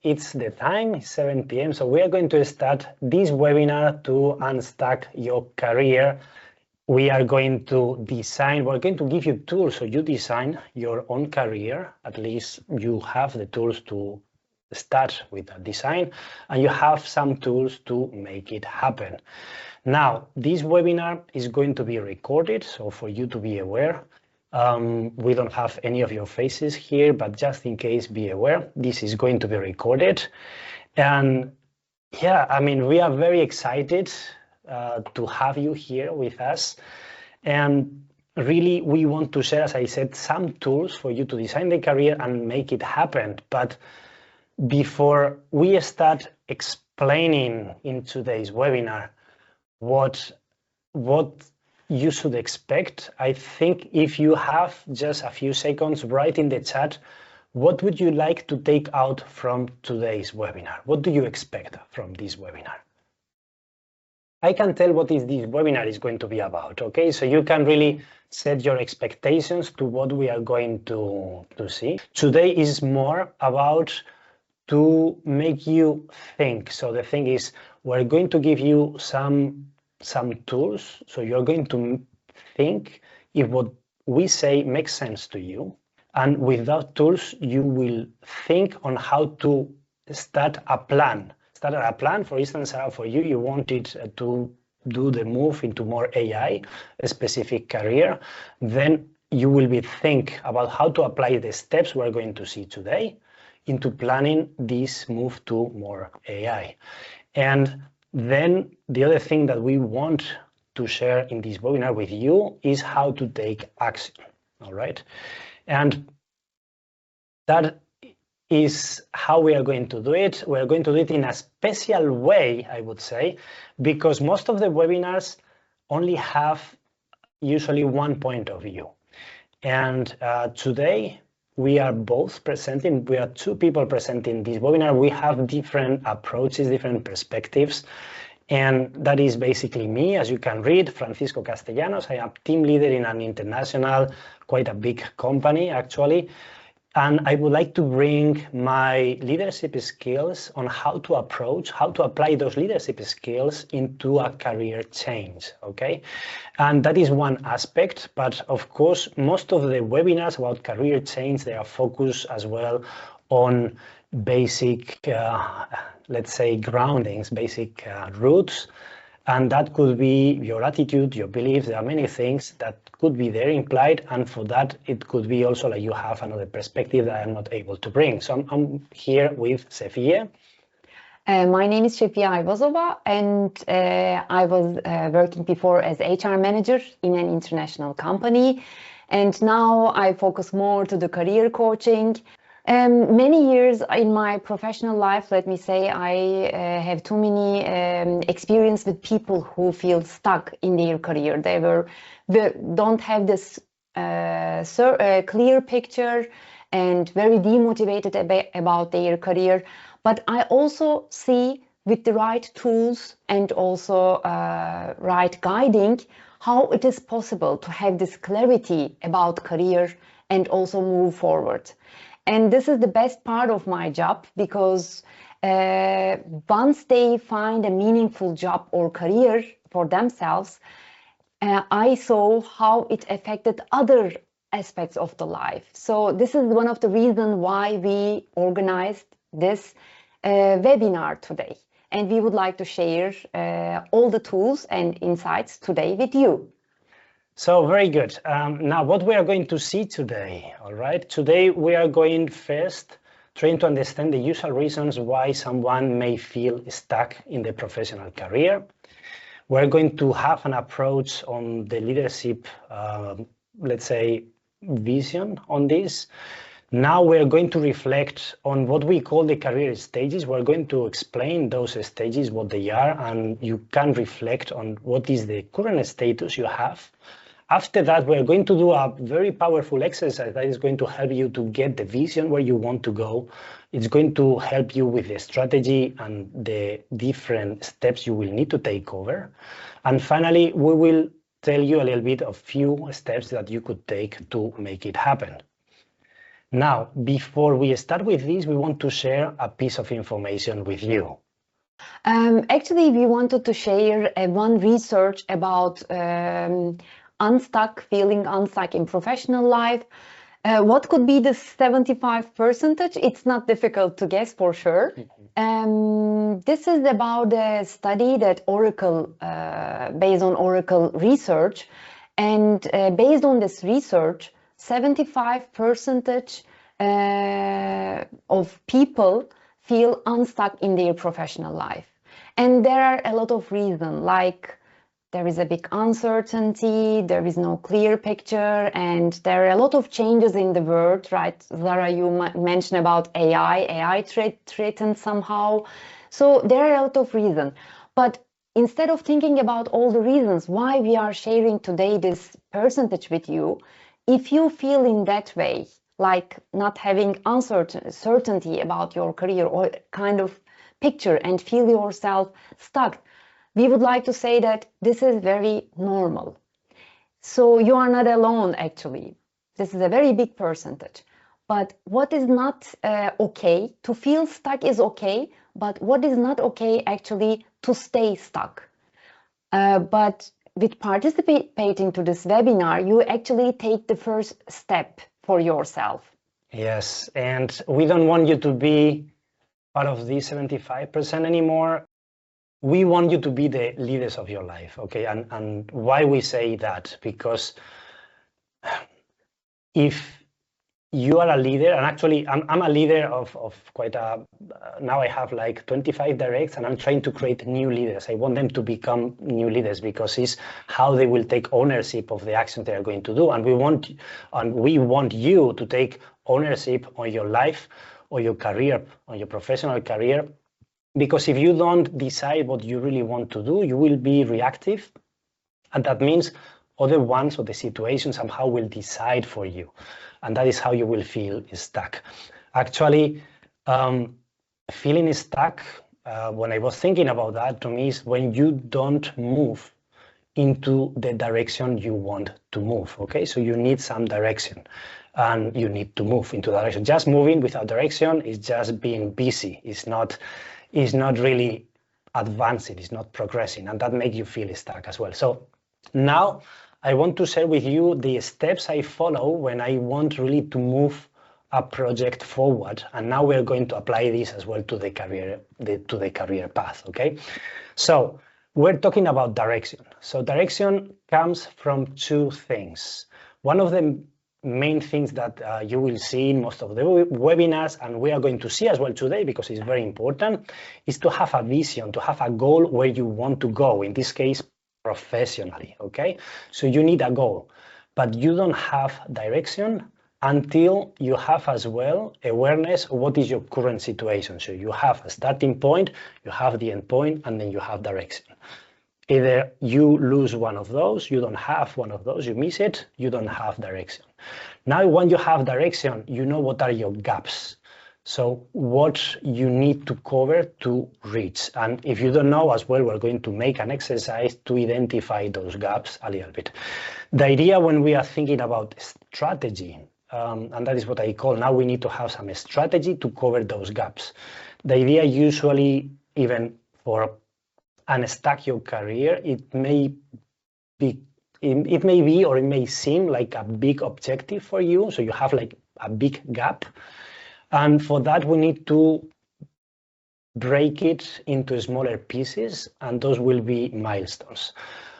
it's the time, it's 7 p.m. So we are going to start this webinar to unstuck your career. We are going to design, we're going to give you tools so you design your own career. At least you have the tools to start with that design, and you have some tools to make it happen. Now, this webinar is going to be recorded, so for you to be aware, we don't have any of your faces here, but just in case, be aware, this is going to be recorded. And yeah, I mean, we are very excited to have you here with us. And really, we want to share, as I said, some tools for you to design the career and make it happen. But before we start explaining in today's webinar what you should expect, I think if you have just a few seconds, write in the chat, what would you like to take out from today's webinar? What do you expect from this webinar? I can tell what this webinar is going to be about, okay? So you can really set your expectations to what we are going to see. Today is more about to make you think. So the thing is, we're going to give you some tools. So you're going to think if what we say makes sense to you. And with those tools, you will think on how to start a plan. Start a plan, for instance, for you, you wanted to do the move into more AI, a specific career. Then you will be think about how to apply the steps we're going to see today into planning this move to more AI. And then the other thing that we want to share in this webinar with you is how to take action, all right? And that is how we are going to do it. We are going to do it in a special way, I would say, because most of the webinars only have usually one point of view. And today, we are both presenting, we are two people presenting this webinar. We have different approaches, different perspectives. And that is basically me, as you can read, Francisco Castellanos. I am team leader in an international, quite a big company, actually. And I would like to bring my leadership skills on how to approach, how to apply those leadership skills into a career change, okay? And that is one aspect, but of course, most of the webinars about career change, they are focused as well on basic, let's say, groundings, basic roots. And that could be your attitude, your beliefs. There are many things that could be there implied. And for that, it could be also like you have another perspective that I'm not able to bring. So I'm here with Sefia. My name is Sefia Ayvazova, and I was working before as HR manager in an international company. And now I focus more to the career coaching. Many years in my professional life, let me say, I have too many experience with people who feel stuck in their career. They don't have this clear picture and very demotivated about their career. But I also see with the right tools and also right guiding, how it is possible to have this clarity about career and also move forward. And this is the best part of my job, because once they find a meaningful job or career for themselves, I saw how it affected other aspects of the life. So this is one of the reasons why we organized this webinar today. And we would like to share all the tools and insights today with you. So very good. Now, what we are going to see today, all right? Today, we are going first trying to understand the usual reasons why someone may feel stuck in the professional career. We're going to have an approach on the leadership, let's say, vision on this. Now we're going to reflect on what we call the career stages. We're going to explain those stages, what they are, and you can reflect on what is the current status you have. After that, we're going to do a very powerful exercise that is going to help you to get the vision where you want to go. It's going to help you with the strategy and the different steps you will need to take over. And finally, we will tell you a little bit of few steps that you could take to make it happen. Now, before we start with this, we want to share a piece of information with you. Actually, we wanted to share one research about feeling unstuck in professional life. What could be the 75%? It's not difficult to guess for sure. This is about a study that Oracle, based on Oracle research, and based on this research, 75% of people feel unstuck in their professional life. And there are a lot of reasons, like there is a big uncertainty, there is no clear picture, and there are a lot of changes in the world, right? Zara, you mentioned about AI threatened somehow. So there are a lot of reasons. But instead of thinking about all the reasons why we are sharing today this percentage with you, if you feel in that way, like not having uncertainty about your career or kind of picture and feel yourself stuck, we would like to say that this is very normal. So you are not alone, actually. This is a very big percentage. But what is not okay, to feel stuck is okay, but what is not okay actually to stay stuck. But with participating to this webinar, you actually take the first step for yourself. Yes, and we don't want you to be part of the 75% anymore. We want you to be the leaders of your life, okay? And why we say that? Because if you are a leader, and actually I'm a leader of quite a, now I have like 25 directs, and I'm trying to create new leaders. I want them to become new leaders because it's how they will take ownership of the actions they are going to do. And we want you to take ownership on your life, or your career, on your professional career. Because if you don't decide what you really want to do, you will be reactive. And that means other ones or the situation somehow will decide for you. And that is how you will feel stuck. Actually, feeling stuck, when I was thinking about that, to me is when you don't move into the direction you want to move, okay? So you need some direction and you need to move into direction. Just moving without direction is just being busy. It's not really advancing, it's not progressing, and that makes you feel stuck as well. So now I want to share with you the steps I follow when I want really to move a project forward. And now we're going to apply this as well to the career path, okay? So we're talking about direction. So direction comes from two things. One of the main things that you will see in most of the webinars, and we are going to see as well today because it's very important, is to have a vision, to have a goal where you want to go, in this case, professionally, okay? So you need a goal, but you don't have direction until you have as well awareness of what is your current situation. So you have a starting point, you have the end point, and then you have direction. Either you lose one of those, you don't have one of those, you miss it, you don't have direction. Now, when you have direction, you know what are your gaps. So what you need to cover to reach. And if you don't know as well, we're going to make an exercise to identify those gaps a little bit. The idea when we are thinking about strategy, and that is what I call, now we need to have some strategy to cover those gaps. The idea usually, even for Unstuck Your Career, it may be or it may seem like a big objective for you. So you have like a big gap. And for that, we need to break it into smaller pieces, and those will be milestones.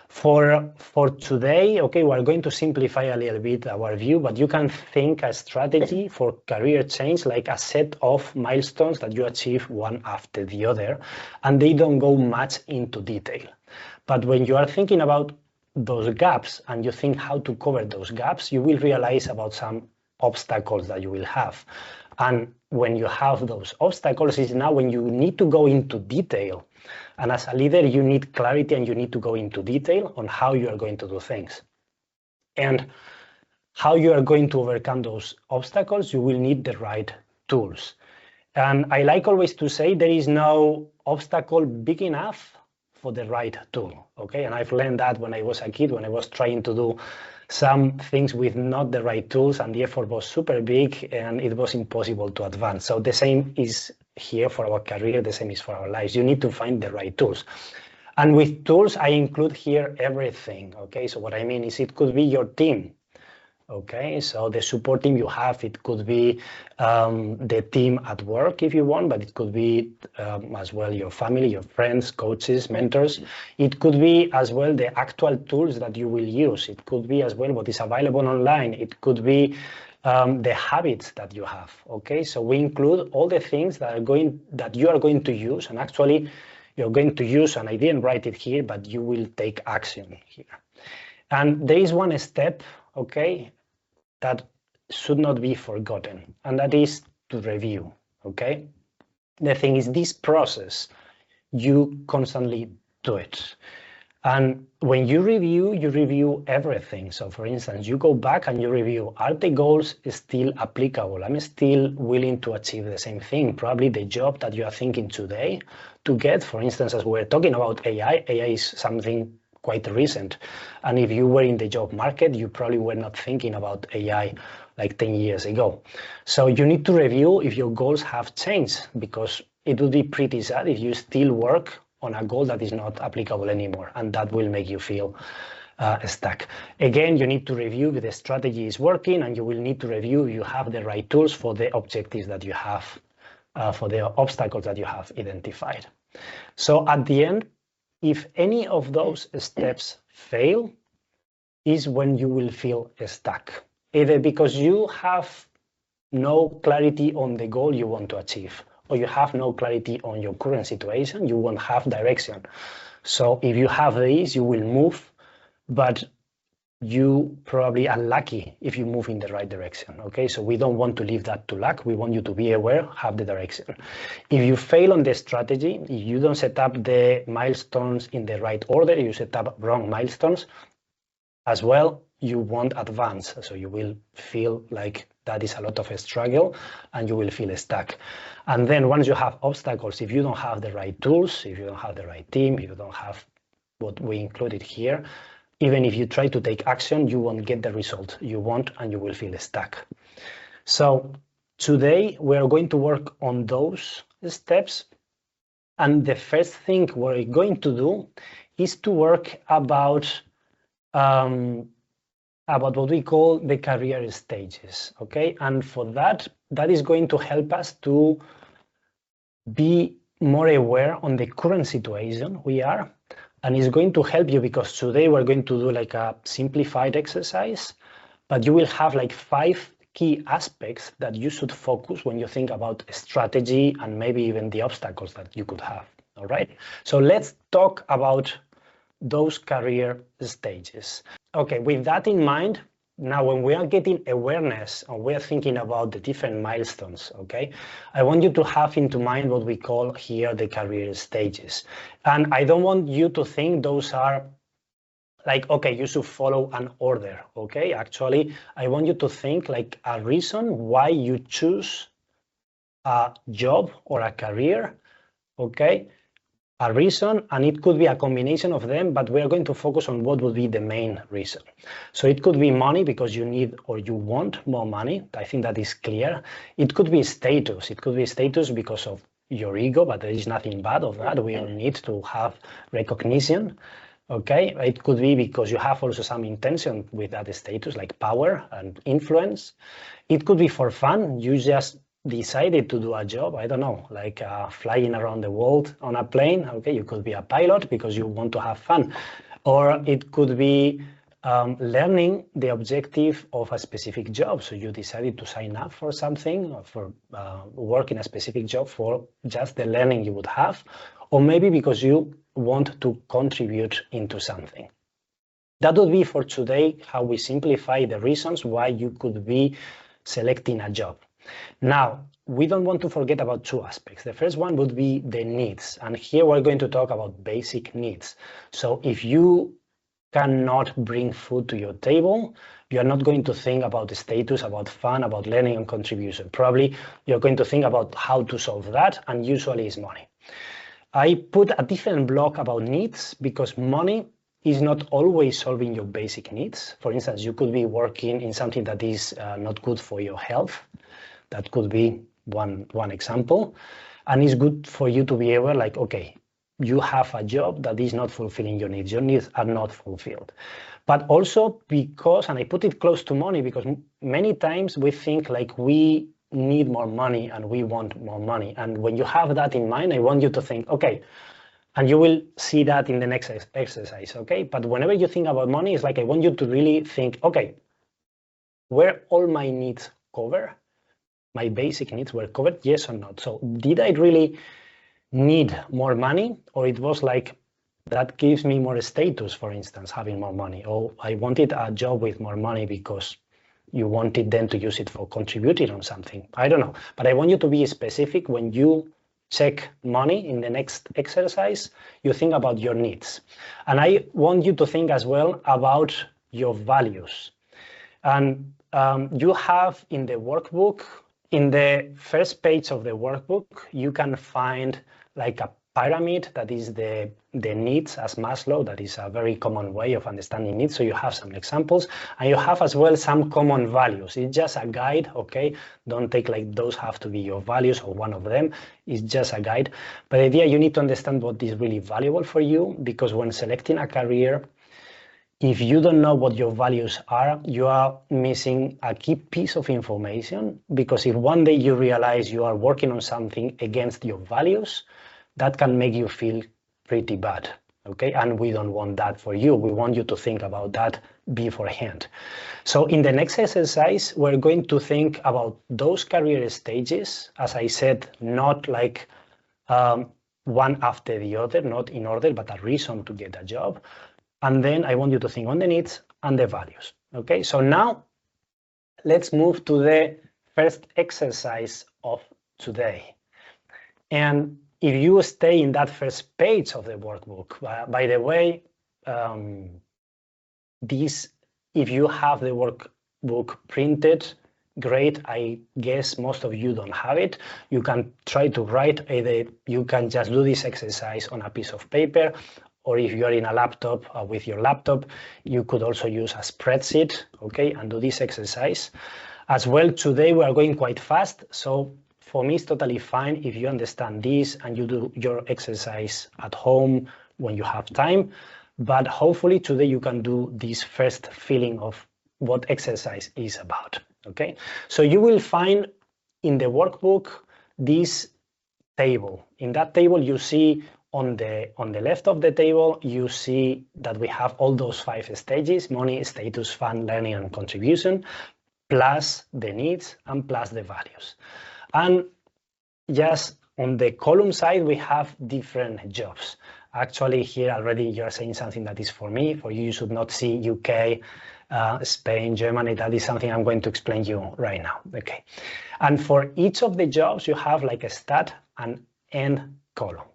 For today, okay, we're going to simplify a little bit our view, but you can think a strategy for career change like a set of milestones that you achieve one after the other, and they don't go much into detail. But when you are thinking about those gaps and you think how to cover those gaps, you will realize about some obstacles that you will have. And when you have those obstacles is now when you need to go into detail. And as a leader, you need clarity and you need to go into detail on how you are going to do things. And how you are going to overcome those obstacles, you will need the right tools. And I like always to say there is no obstacle big enough for the right tool, okay? And I've learned that when I was a kid, when I was trying to do some things with not the right tools, and the effort was super big and it was impossible to advance. So the same is here for our career, the same is for our lives. You need to find the right tools. And with tools, I include here everything, okay? So what I mean is it could be your team, okay? So the support team you have, it could be the team at work if you want, but it could be as well your family, your friends, coaches, mentors. It could be as well the actual tools that you will use. It could be as well what is available online. It could be the habits that you have, okay? So we include all the things that you are going to use, and actually you're going to use, and I didn't write it here, but you will take action here. And there is one step, okay, that should not be forgotten, and that is to review, okay? The thing is, this process, you constantly do it. And when you review everything. So for instance, you go back and you review, are the goals still applicable? I'm still willing to achieve the same thing. Probably the job that you are thinking today to get, for instance, as we're talking about AI is something quite recent. And if you were in the job market, you probably were not thinking about AI like 10 years ago. So you need to review if your goals have changed, because it would be pretty sad if you still work on a goal that is not applicable anymore, and that will make you feel stuck. Again, you need to review if the strategy is working, and you will need to review if you have the right tools for the objectives that you have, for the obstacles that you have identified. So at the end, if any of those steps fail, is when you will feel stuck, either because you have no clarity on the goal you want to achieve, or you have no clarity on your current situation, you won't have direction. So if you have these, you will move, but you probably are lucky if you move in the right direction, okay? So we don't want to leave that to luck. We want you to be aware, have the direction. If you fail on the strategy, if you don't set up the milestones in the right order, you set up wrong milestones as well, you won't advance. So you will feel like that is a lot of a struggle, and you will feel stuck. And then once you have obstacles, if you don't have the right tools, if you don't have the right team, if you don't have what we included here, even if you try to take action, you won't get the result you want, and you will feel stuck. So today we are going to work on those steps. And the first thing we're going to do is to work about what we call the career stages, okay? And for that is going to help us to be more aware on the current situation we are, and it's going to help you, because today we're going to do like a simplified exercise, but you will have like 5 key aspects that you should focus when you think about strategy and maybe even the obstacles that you could have, all right? So let's talk about those career stages. Okay, with that in mind, now when we are getting awareness and we're thinking about the different milestones, okay, I want you to have into mind what we call here the career stages. And I don't want you to think those are like, okay, you should follow an order, okay? Actually, I want you to think like a reason why you choose a job or a career, okay? A reason, and it could be a combination of them, but we are going to focus on what would be the main reason. So it could be money, because you need or you want more money. I think that is clear. It could be status. It could be status because of your ego, but there is nothing bad of that. We all need to have recognition. Okay, it could be because you have also some intention with that status, like power and influence. It could be for fun. You just decided to do a job, I don't know, like flying around the world on a plane. Okay, you could be a pilot because you want to have fun. Or it could be learning the objective of a specific job. So you decided to sign up for something, or for work in a specific job for just the learning you would have. Or maybe because you want to contribute into something. That would be for today how we simplify the reasons why you could be selecting a job. Now, we don't want to forget about 2 aspects. The first one would be the needs. And here we're going to talk about basic needs. So if you cannot bring food to your table, you're not going to think about the status, about fun, about learning and contribution. Probably you're going to think about how to solve that, and usually it's money. I put a different block about needs because money is not always solving your basic needs. For instance, you could be working in something that is not good for your health. That could be one example. And it's good for you to be able, like, okay, you have a job that is not fulfilling your needs are not fulfilled. But also because, and I put it close to money, because many times we think like we need more money and we want more money. And when you have that in mind, I want you to think, okay, and you will see that in the next exercise, okay? But whenever you think about money, it's like I want you to really think, okay, were all my needs covered? My basic needs were covered, yes or not? So did I really need more money, or it was like that gives me more status, for instance, having more money, or I wanted a job with more money because you wanted then to use it for contributing on something. I don't know, but I want you to be specific when you check money in the next exercise. You think about your needs, and I want you to think as well about your values. And you have in the workbook, in the first page of the workbook, you can find like a pyramid that is the needs as Maslow. That is a very common way of understanding needs. So you have some examples, and you have as well some common values. It's just a guide, okay? Don't take like those have to be your values or one of them. It's just a guide. But the idea, you need to understand what is really valuable for you, because when selecting a career, if you don't know what your values are, you are missing a key piece of information, because if one day you realize you are working on something against your values, that can make you feel pretty bad, okay? And we don't want that for you. We want you to think about that beforehand. So in the next exercise, we're going to think about those career stages, as I said, not like one after the other, not in order, but a reason to get a job. And then I want you to think on the needs and the values. Okay, so now let's move to the first exercise of today. And if you stay in that first page of the workbook, by the way, if you have the workbook printed, great. I guess most of you don't have it. You can try to write, either you can just do this exercise on a piece of paper, or if you're in a laptop, with your laptop, you could also use a spreadsheet, okay, and do this exercise. As well, today we are going quite fast, so for me it's totally fine if you understand this and you do your exercise at home when you have time, but hopefully today you can do this first feeling of what exercise is about, okay? So you will find in the workbook this table. In that table you see on the left of the table, you see that we have all those 5 stages: money, status, fun, learning, and contribution, plus the needs and plus the values. And just on the column side, we have different jobs. Actually, here already you're saying something that is for me. For you, you should not see UK, Spain, Germany. That is something I'm going to explain you right now. Okay. And for each of the jobs, you have like a start and end column.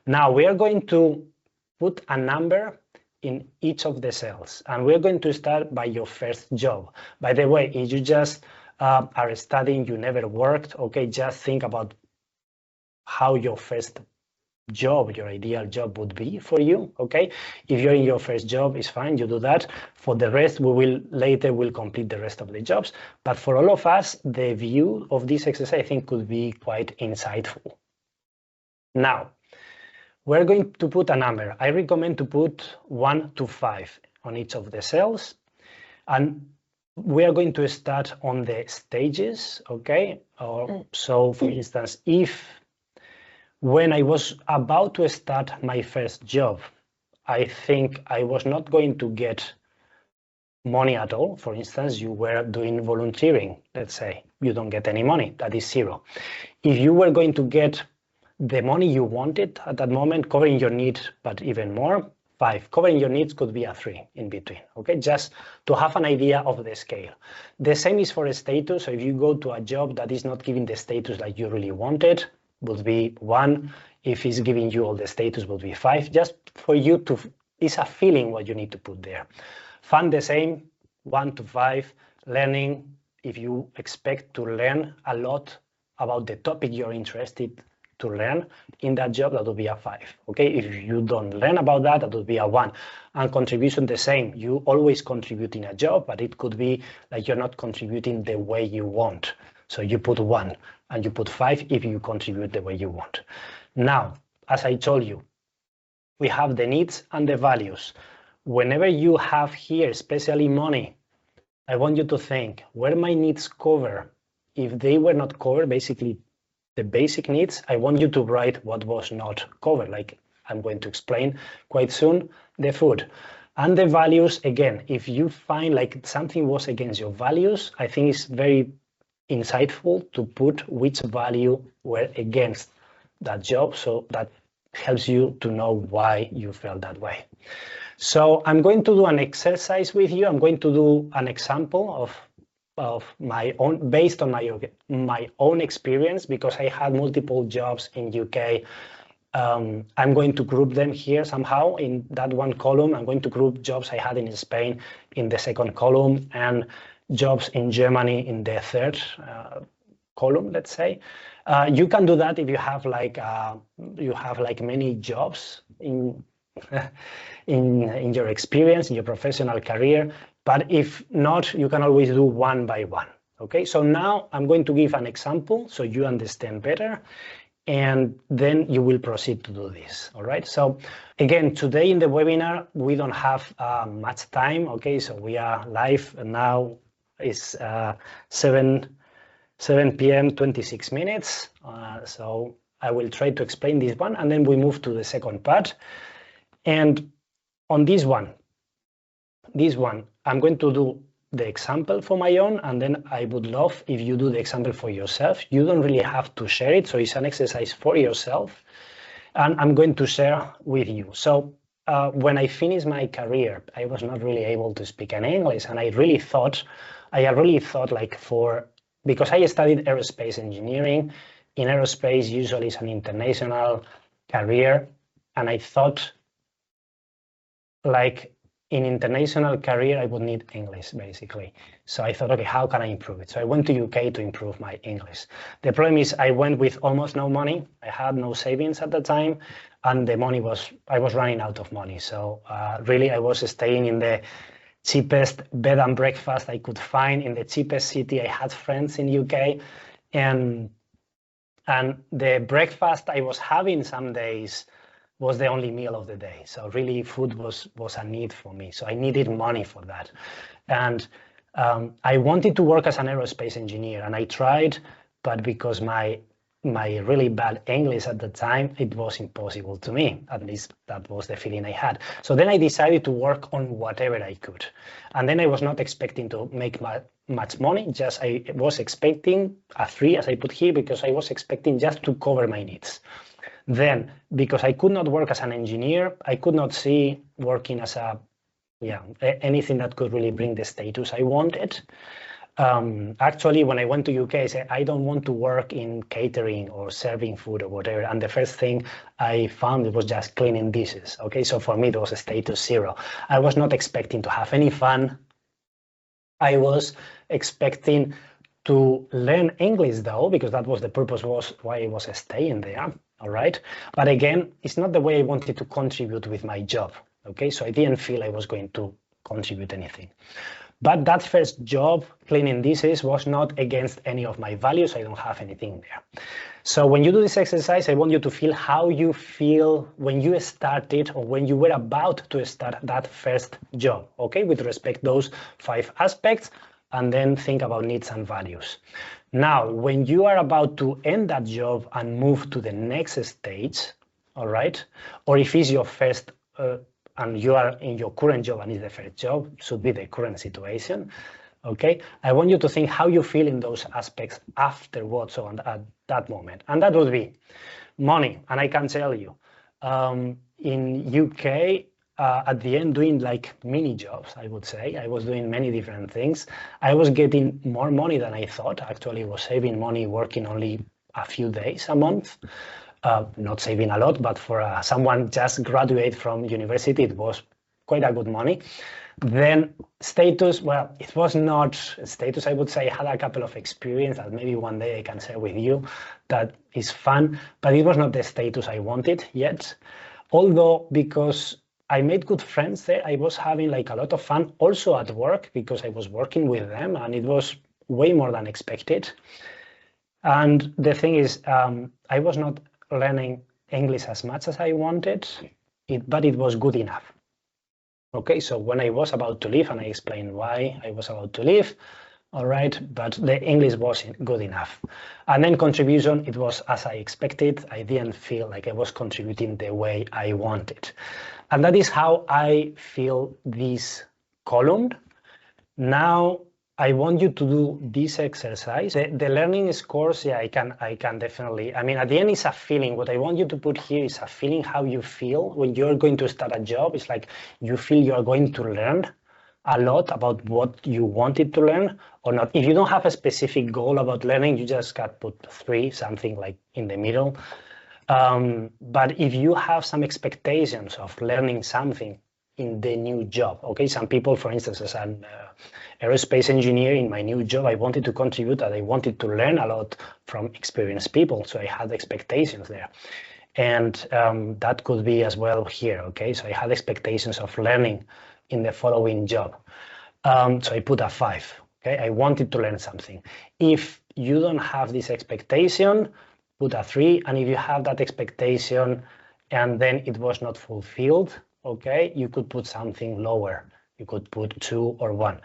Now we are going to put a number in each of the cells, and we're going to start by your first job. By the way, if you just are studying, you never worked, okay, just think about how your first job, your ideal job would be for you, okay? If you're in your first job, it's fine, you do that. For the rest, we'll complete the rest of the jobs. But for all of us, the view of this exercise, I think, could be quite insightful. Now, we're going to put a number. I recommend to put 1 to 5 on each of the cells. And we are going to start on the stages, okay? So for instance, if when I was about to start my first job, I think I was not going to get money at all. For instance, you were doing volunteering, let's say, you don't get any money, that is 0. If you were going to get the money you wanted at that moment, covering your needs, but even more, 5. Covering your needs could be a 3 in between, okay? Just to have an idea of the scale. The same is for a status. So if you go to a job that is not giving the status like you really wanted, would be 1. If it's giving you all the status, would be 5. Just for you to, it's a feeling what you need to put there. Fun, the same, 1 to 5. Learning, if you expect to learn a lot about the topic you're interested to learn in that job, that would be a 5. Okay, if you don't learn about that, that would be a 1. And contribution the same. You always contribute in a job, but it could be like you're not contributing the way you want. So you put 1 and you put 5 if you contribute the way you want. Now, as I told you, we have the needs and the values. Whenever you have here, especially money, I want you to think, were my needs covered? If they were not covered, basically the basic needs, I want you to write what was not covered, like I'm going to explain quite soon, the food. And the values, again, if you find like something was against your values, I think it's very insightful to put which value were against that job, so that helps you to know why you felt that way. So I'm going to do an exercise with you. I'm going to do an example of my own, based on my own experience, because I had multiple jobs in UK. I'm going to group them here somehow in that one column. I'm going to group jobs I had in Spain in the second column and jobs in Germany in the third column, let's say. You can do that if you have like many jobs in your experience, in your professional career. But if not, you can always do one by one. Okay, so now I'm going to give an example so you understand better, and then you will proceed to do this. All right, so again, today in the webinar, we don't have much time. Okay, so we are live and now it's 7 p.m. 26 minutes. So I will try to explain this one and then we move to the second part. And on this one, I'm going to do the example for my own, and then I would love if you do the example for yourself. You don't really have to share it, so it's an exercise for yourself, and I'm going to share with you. So when I finished my career, I was not really able to speak in English, and I really thought like because I studied aerospace engineering. In aerospace, usually it's an international career, and I thought like in international career, I would need English basically. So I thought, okay, how can I improve it? So I went to UK to improve my English. The problem is I went with almost no money. I had no savings at the time, and I was running out of money. So really I was staying in the cheapest bed and breakfast I could find in the cheapest city. I had friends in UK, and the breakfast I was having some days was the only meal of the day. So really food was a need for me. So I needed money for that. And I wanted to work as an aerospace engineer, and I tried, but because my really bad English at the time, it was impossible to me. At least that was the feeling I had. So then I decided to work on whatever I could. And then I was not expecting to make much money. Just I was expecting a 3, as I put here, because I was expecting just to cover my needs. Then, because I could not work as an engineer, I could not see working as anything that could really bring the status I wanted. Actually, when I went to UK, I said, I don't want to work in catering or serving food or whatever. And the first thing I found, it was just cleaning dishes. Okay, so for me, it was a status 0. I was not expecting to have any fun. I was expecting to learn English though, because that was the purpose, was why I was staying there. All right. But again, it's not the way I wanted to contribute with my job. Okay, so I didn't feel I was going to contribute anything. But that first job, cleaning dishes, was not against any of my values. I don't have anything there. So when you do this exercise, I want you to feel how you feel when you started or when you were about to start that first job, okay, with respect to those 5 aspects, and then think about needs and values. Now, when you are about to end that job and move to the next stage, all right, or if it's your first and you are in your current job and it's the first job, should be the current situation, okay? I want you to think how you feel in those aspects afterwards, so at that moment. And that would be money. And I can tell you, in UK, at the end, doing like mini jobs, I would say. I was doing many different things. I was getting more money than I thought. Actually, I was saving money working only a few days a month. Not saving a lot, but for someone just graduate from university, it was quite a good money. Then status, well, it was not status, I would say. I had a couple of experience that maybe one day I can share with you that is fun, but it was not the status I wanted yet. Although, because I made good friends there, I was having like a lot of fun also at work because I was working with them and it was way more than expected. And the thing is, I was not learning English as much as I wanted, but it was good enough. Okay, so when I was about to leave, and I explained why I was about to leave, all right, but the English wasn't good enough. And then contribution, it was as I expected. I didn't feel like I was contributing the way I wanted. And that is how I feel this column. Now, I want you to do this exercise. The learning scores, yeah, I can definitely. I mean, at the end, it's a feeling. What I want you to put here is a feeling how you feel when you're going to start a job. It's like you feel you're going to learn a lot about what you wanted to learn or not. If you don't have a specific goal about learning, you just got put 3, something like in the middle. But if you have some expectations of learning something in the new job, okay, some people, for instance, as an aerospace engineer in my new job, I wanted to contribute and I wanted to learn a lot from experienced people. So I had expectations there. And that could be as well here, okay? So I had expectations of learning in the following job. So I put a 5, okay? I wanted to learn something. If you don't have this expectation, put a 3. And if you have that expectation and then it was not fulfilled, okay, you could put something lower. You could put 2 or 1.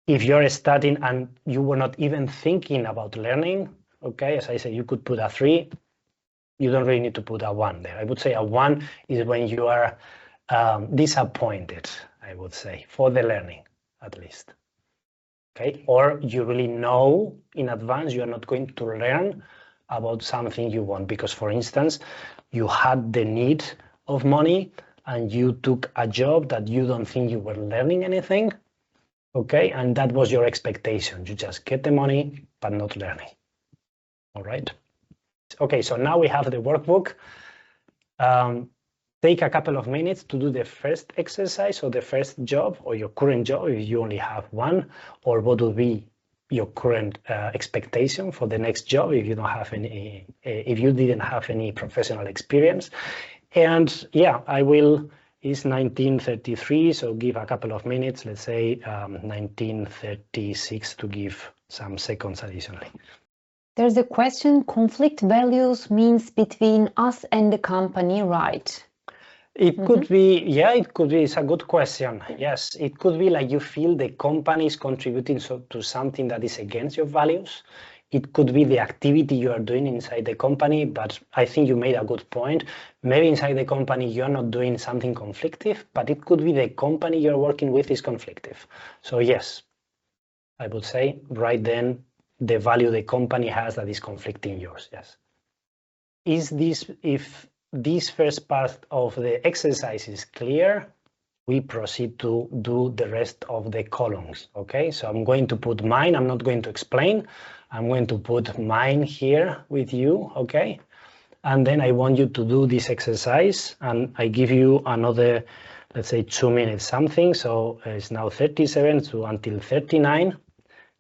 If you're starting and you were not even thinking about learning, okay, as I say, you could put a 3. You don't really need to put a 1 there. I would say a 1 is when you are disappointed, I would say, for the learning, at least. Okay, or you really know in advance you are not going to learn about something you want because, for instance, you had the need of money and you took a job that you don't think you were learning anything, okay, and that was your expectation. You just get the money, but not learning, all right? Okay, so now we have the workbook. Take a couple of minutes to do the first exercise or the first job or your current job if you only have one, or what would be your current expectation for the next job if you don't have any, if you didn't have any professional experience. And yeah, I will, it's 1933, so give a couple of minutes, let's say 1936 to give some seconds additionally. There's a question, conflict values means between us and the company, right? It could be, yeah, it could be, it's a good question. Yes, it could be like you feel the company is contributing to something that is against your values. It could be the activity you are doing inside the company, but I think you made a good point. Maybe inside the company you're not doing something conflictive, but it could be the company you're working with is conflictive. So yes, I would say right then the value the company has that is conflicting yours, yes. Is this, if this first part of the exercise is clear, we proceed to do the rest of the columns, okay? So I'm going to put mine, I'm not going to explain. I'm going to put mine here with you, okay? And then I want you to do this exercise and I give you another, let's say 2 minutes something. So it's now 37 to until 39,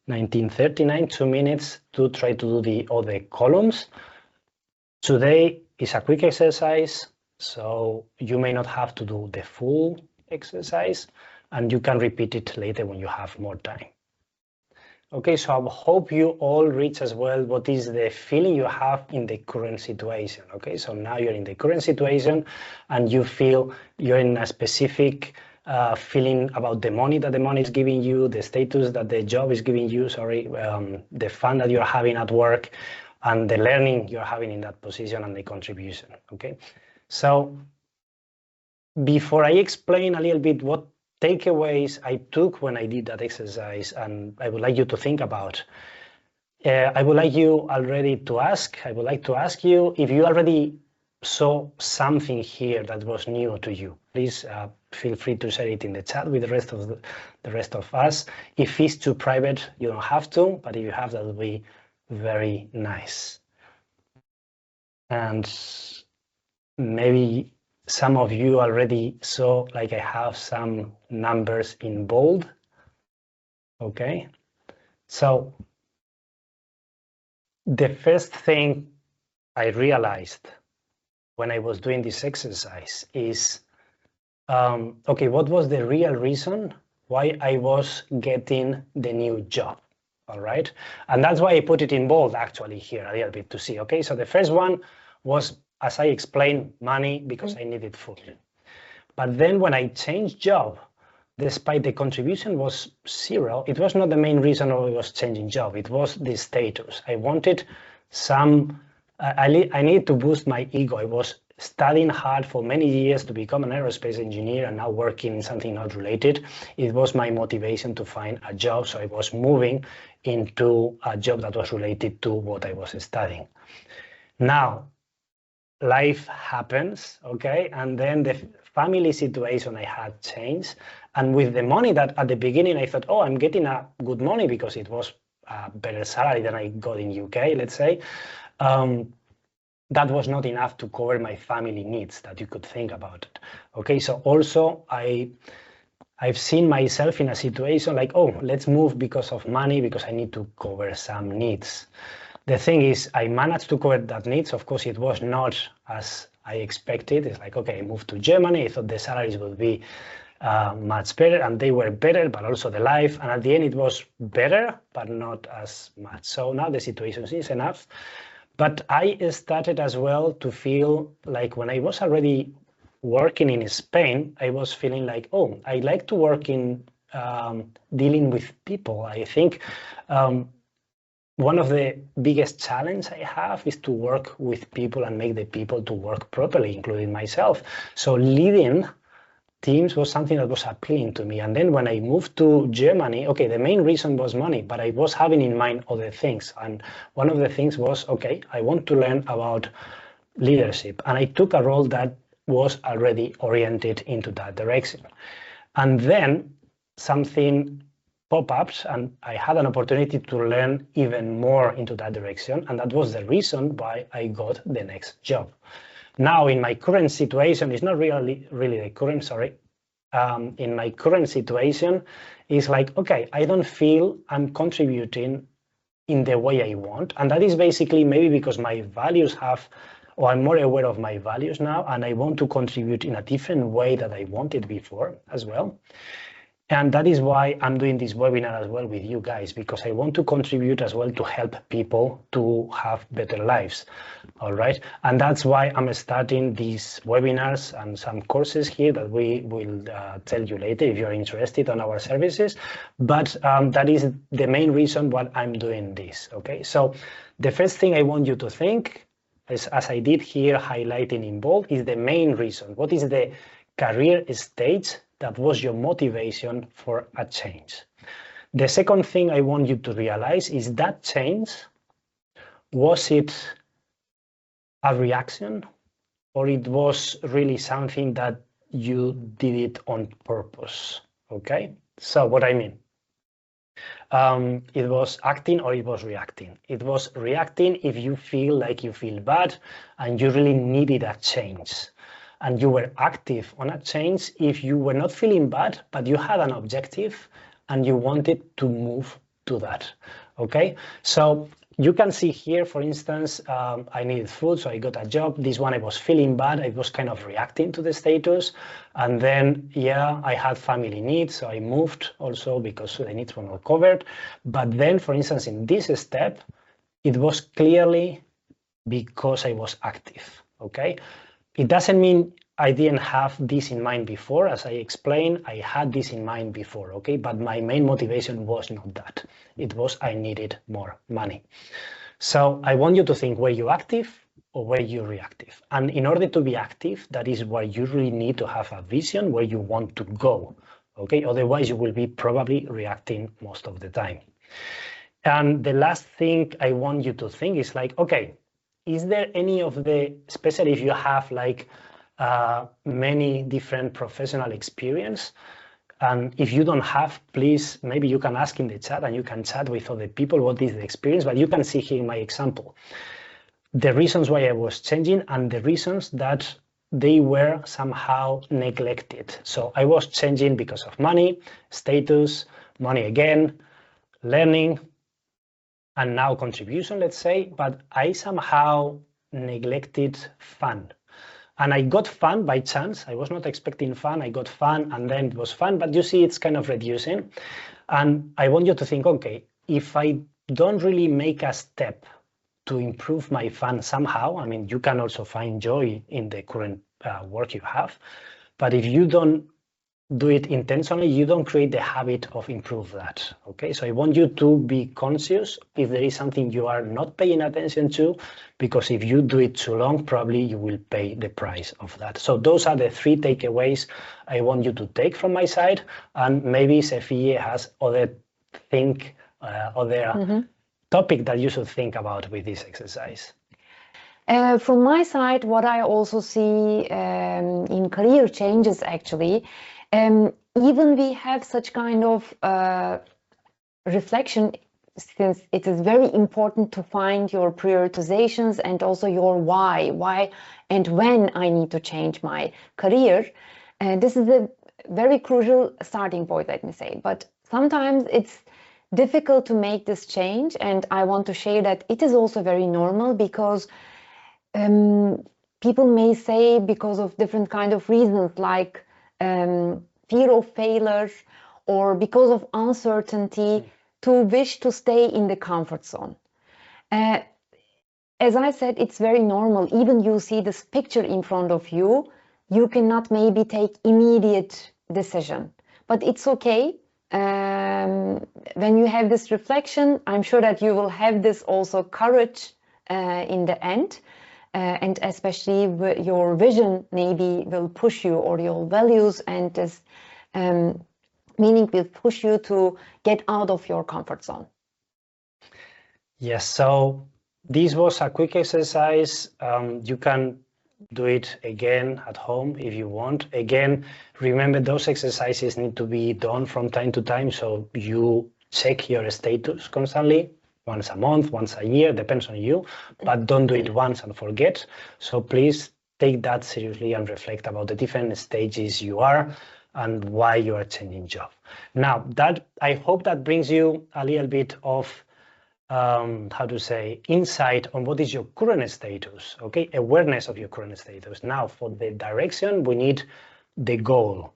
1939, 2 minutes to try to do the other columns. Today is a quick exercise, so you may not have to do the full exercise and you can repeat it later when you have more time. Okay, so I hope you all reach as well what is the feeling you have in the current situation. Okay, so now you're in the current situation and you feel you're in a specific feeling about the money that the money is giving you, the status that the job is giving you, the fun that you're having at work, and the learning you're having in that position and the contribution, okay? So before I explain a little bit what takeaways I took when I did that exercise, and I would like you to think about, I would like to ask you if you already saw something here that was new to you. Please feel free to share it in the chat with the rest of us. If it's too private, you don't have to, but if you have, that would be very nice. And maybe some of you already saw, like I have some numbers in bold. Okay, so the first thing I realized when I was doing this exercise is, okay, what was the real reason why I was getting the new job? All right, and that's why I put it in bold actually here a little bit to see. Okay, so the first one was, as I explained, money, because I needed food. But then when I changed job, despite the contribution was 0, it was not the main reason why I was changing job. It was the status. I wanted some, I needed to boost my ego. I was studying hard for many years to become an aerospace engineer and now working in something not related. It was my motivation to find a job. So I was moving into a job that was related to what I was studying. Now, life happens, okay? And then the family situation I had changed. And with the money that at the beginning I thought, oh, I'm getting a good money because it was a better salary than I got in UK, let's say. That was not enough to cover my family needs that you could think about it. Okay, so also I've seen myself in a situation like, oh, let's move because of money, because I need to cover some needs. The thing is, I managed to cover that needs. Of course, it was not as I expected. It's like, okay, I moved to Germany. I thought the salaries would be much better, and they were better, but also the life. And at the end, it was better, but not as much. So now the situation is enough. But I started as well to feel like when I was already working in Spain, I was feeling like, oh, I like to work in dealing with people. I think one of the biggest challenges I have is to work with people and make the people to work properly, including myself. So leading teams was something that was appealing to me. And then when I moved to Germany, okay, the main reason was money, but I was having in mind other things. And one of the things was, okay, I want to learn about leadership. And I took a role that was already oriented into that direction. And then something pop-ups, and I had an opportunity to learn even more into that direction. And that was the reason why I got the next job. Now, in my current situation, it's not really the current, sorry. In my current situation, it's like, okay, I don't feel I'm contributing in the way I want. And that is basically maybe because my values have, or I'm more aware of my values now, and I want to contribute in a different way that I wanted before as well. And that is why I'm doing this webinar as well with you guys, because I want to contribute as well to help people to have better lives. All right. And that's why I'm starting these webinars and some courses here that we will tell you later if you're interested on our services. But that is the main reason why I'm doing this. Okay. So the first thing I want you to think is, as I did here, highlighting in bold, is the main reason. What is the career stage that was your motivation for a change? The second thing I want you to realize is that change, was it a reaction, or it was really something that you did it on purpose? Okay, so what I mean, it was acting or it was reacting. It was reacting if you feel like you feel bad and you really needed a change. And you were active on a change if you were not feeling bad, but you had an objective and you wanted to move to that. Okay, so you can see here, for instance, I needed food, so I got a job. This one I was feeling bad. I was kind of reacting to the status. And then, yeah, I had family needs, so I moved also because the needs were not covered. But then, for instance, in this step, it was clearly because I was active. Okay. It doesn't mean I didn't have this in mind before. As I explained, I had this in mind before, okay? But my main motivation was not that. It was I needed more money. So I want you to think, were you active or were you reactive? And in order to be active, that is where you really need to have a vision where you want to go, okay? Otherwise, you will be probably reacting most of the time. And the last thing I want you to think is like, okay, is there any of the, especially if you have like many different professional experience, and if you don't have, please, maybe you can ask in the chat and you can chat with other people what is the experience, but you can see here in my example, the reasons why I was changing and the reasons that they were somehow neglected. So I was changing because of money, status, money again, learning, and now contribution, let's say, but I somehow neglected fun. And I got fun by chance. I was not expecting fun. I got fun and then it was fun, but you see, it's kind of reducing. And I want you to think, okay, if I don't really make a step to improve my fun somehow, I mean, you can also find joy in the current work you have, but if you don't do it intentionally, you don't create the habit of improve that. Okay, so I want you to be conscious if there is something you are not paying attention to, because if you do it too long, probably you will pay the price of that. So those are the 3 takeaways I want you to take from my side, and maybe Sefie has other topic that you should think about with this exercise. From my side, what I also see in career changes, actually, even we have such kind of reflection, since it is very important to find your prioritizations and also your why and when I need to change my career. This is a very crucial starting point, let me say. But sometimes it's difficult to make this change, and I want to share that it is also very normal, because people may say, because of different kind of reasons, like fear of failure or because of uncertainty, to wish to stay in the comfort zone. As I said, it's very normal. Even you see this picture in front of you, you cannot maybe take immediate decision, but it's okay. When you have this reflection, I'm sure that you will have this also courage in the end. And especially your vision maybe will push you, or your values and this meaning will push you to get out of your comfort zone. Yes, so this was a quick exercise. You can do it again at home if you want. Again, remember those exercises need to be done from time to time, so you check your status constantly. Once a month, once a year, depends on you, but don't do it once and forget. So please take that seriously and reflect about the different stages you are and why you are changing job. Now, that I hope that brings you a little bit of insight on what is your current status, okay? Awareness of your current status. Now, for the direction, we need the goal.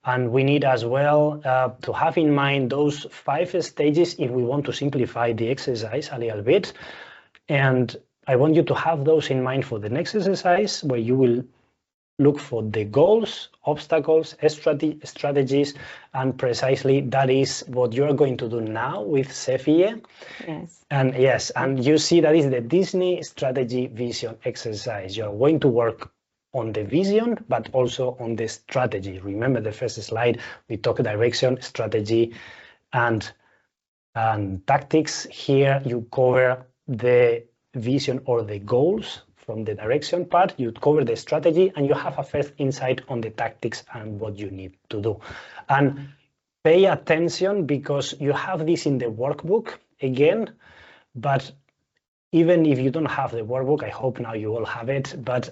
And we need as well to have in mind those 5 stages if we want to simplify the exercise a little bit. And I want you to have those in mind for the next exercise, where you will look for the goals, obstacles, strategies, and precisely that is what you are going to do now with Sefie. Yes. And yes, and you see that is the Disney strategy vision exercise. You're going to work on the vision, but also on the strategy. Remember the first slide, we talked direction, strategy, and tactics. Here you cover the vision or the goals from the direction part, you cover the strategy, and you have a first insight on the tactics and what you need to do. And pay attention, because you have this in the workbook again, but even if you don't have the workbook, I hope now you all have it, but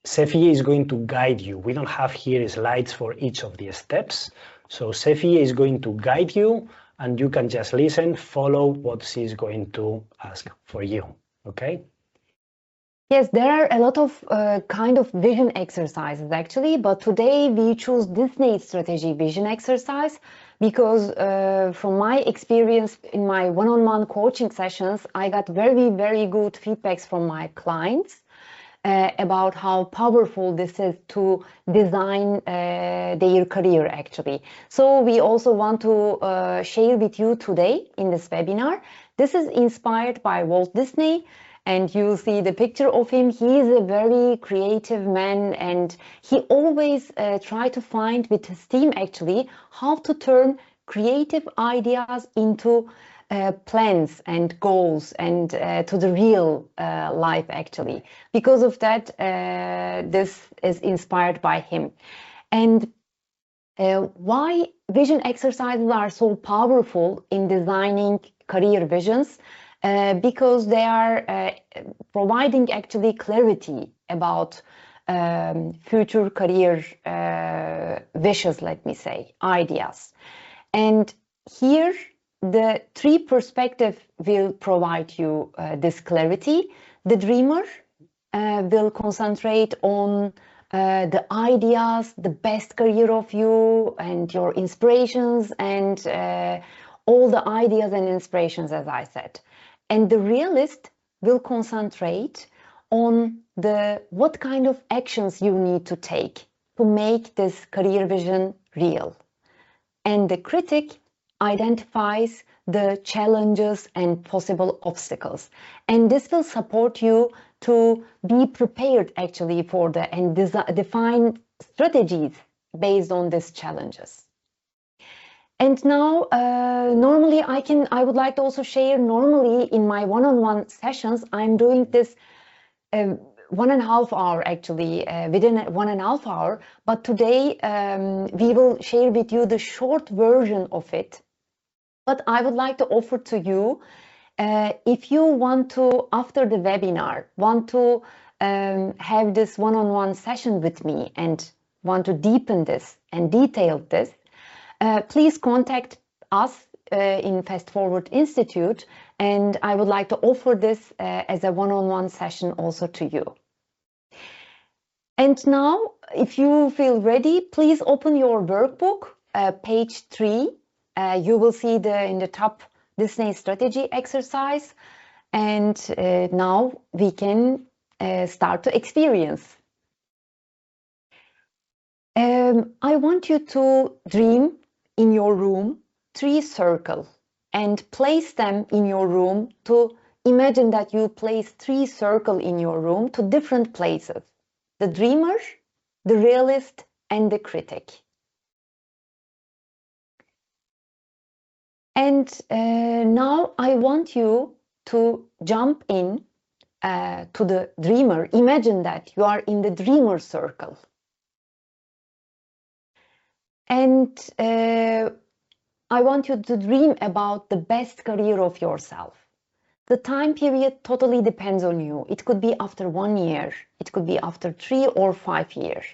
Sefie is going to guide you. We don't have here slides for each of the steps. So Sefie is going to guide you, and you can just listen, follow what she's going to ask for you, okay? Yes, there are a lot of kind of vision exercises actually, but today we choose Disney strategy vision exercise because from my experience in my one-on-one coaching sessions, I got very, very good feedbacks from my clients about how powerful this is to design their career actually. So we also want to share with you today in this webinar. This is inspired by Walt Disney, and you see the picture of him. He is a very creative man, and he always tried to find with his team actually how to turn creative ideas into plans and goals and to the real life actually. Because of that, this is inspired by him. And why vision exercises are so powerful in designing career visions? Because they are providing actually clarity about future career wishes, let me say, ideas. And here, the three perspectives will provide you this clarity. The dreamer will concentrate on the ideas, the best career of you and your inspirations and all the ideas and inspirations, as I said. And the realist will concentrate on what kind of actions you need to take to make this career vision real. And the critic identifies the challenges and possible obstacles. And this will support you to be prepared actually for and define strategies based on these challenges. And now, normally I would like to also share, normally in my one-on-one sessions, I'm doing this 1.5 hour actually, within 1.5 hour. But today we will share with you the short version of it. But I would like to offer to you, if you want to, after the webinar, want to have this one-on-one session with me and want to deepen this and detail this, please contact us in FastForward-Institute, and I would like to offer this as a one-on-one session also to you. And now, if you feel ready, please open your workbook, page 3. You will see in the top Disney strategy exercise, and now we can start to experience. I want you to dream in your room 3 circles and place them in your room. To imagine that you place 3 circles in your room to different places: the dreamer, the realist, and the critic. And now I want you to jump in to the dreamer. Imagine that you are in the dreamer circle. And I want you to dream about the best career of yourself. The time period totally depends on you. It could be after 1 year. It could be after 3 or 5 years.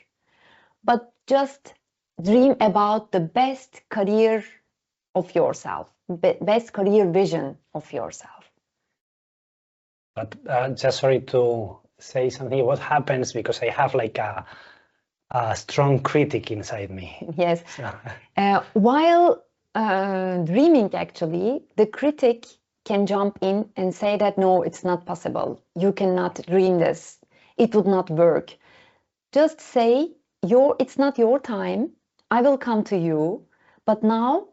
But just dream about the best career of yourself, best career vision of yourself. But just sorry to say something. What happens, because I have like a strong critic inside me. Yes. While dreaming, actually, the critic can jump in and say that, no, it's not possible. You cannot dream this. It would not work. Just say, it's not your time. I will come to you. But now